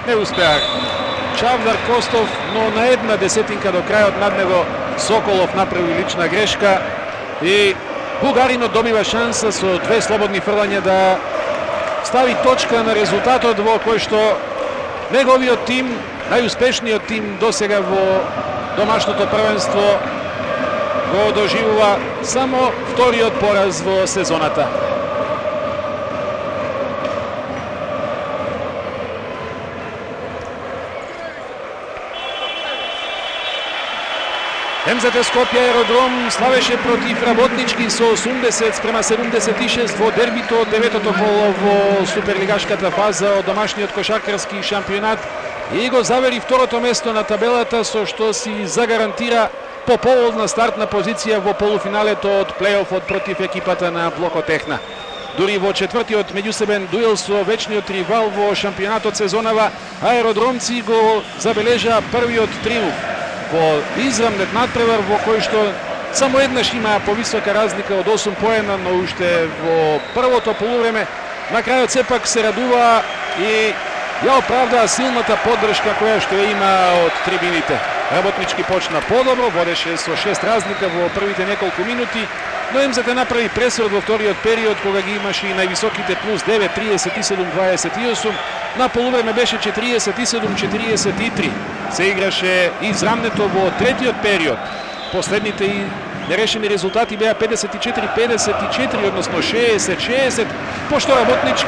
A: Не успеа Чавдар, Костов, но на една десетинка до крајот над него Соколов направи лична грешка и бугаринот добива шанса со 2 слободни фрлања да стави точка на резултатот во кој што неговиот тим, најуспешниот тим досега во домашното првенство, го доживува само вториот пораз во сезоната. МЗТ Скопје аеродром славеше против Работнички со 80-76 во дербито од деветото коло во суперлигашката фаза од домашниот кошаркарски шампионат и го завери второто место на табелата, со што си загарантира поповолна стартна позиција во полуфиналето од плейофот против екипата на Блокотехна. Дури во четвртиот меѓусебен дуел со вечниот ривал во шампионатот сезонава, аеродромци го забележаа првиот триумф во израмнет надпревар во кој што само еднаш има повисока разлика од 8 поена, но уште во првото полувреме на крајот сепак се радува и ја оправдаа силната поддршка која што има од трибините. Работнички почна подобро, водеше со 6 разлика во првите неколку минути, но МЗТ направи пресврт во вториот период, кога ги имаше и највисоките плюс 9, 37-28. На полувреме беше 47-43. Се играше израмнето во третиот период. Последните и нерешени резултати беа 54-54, односно 60-60, пошто Работнички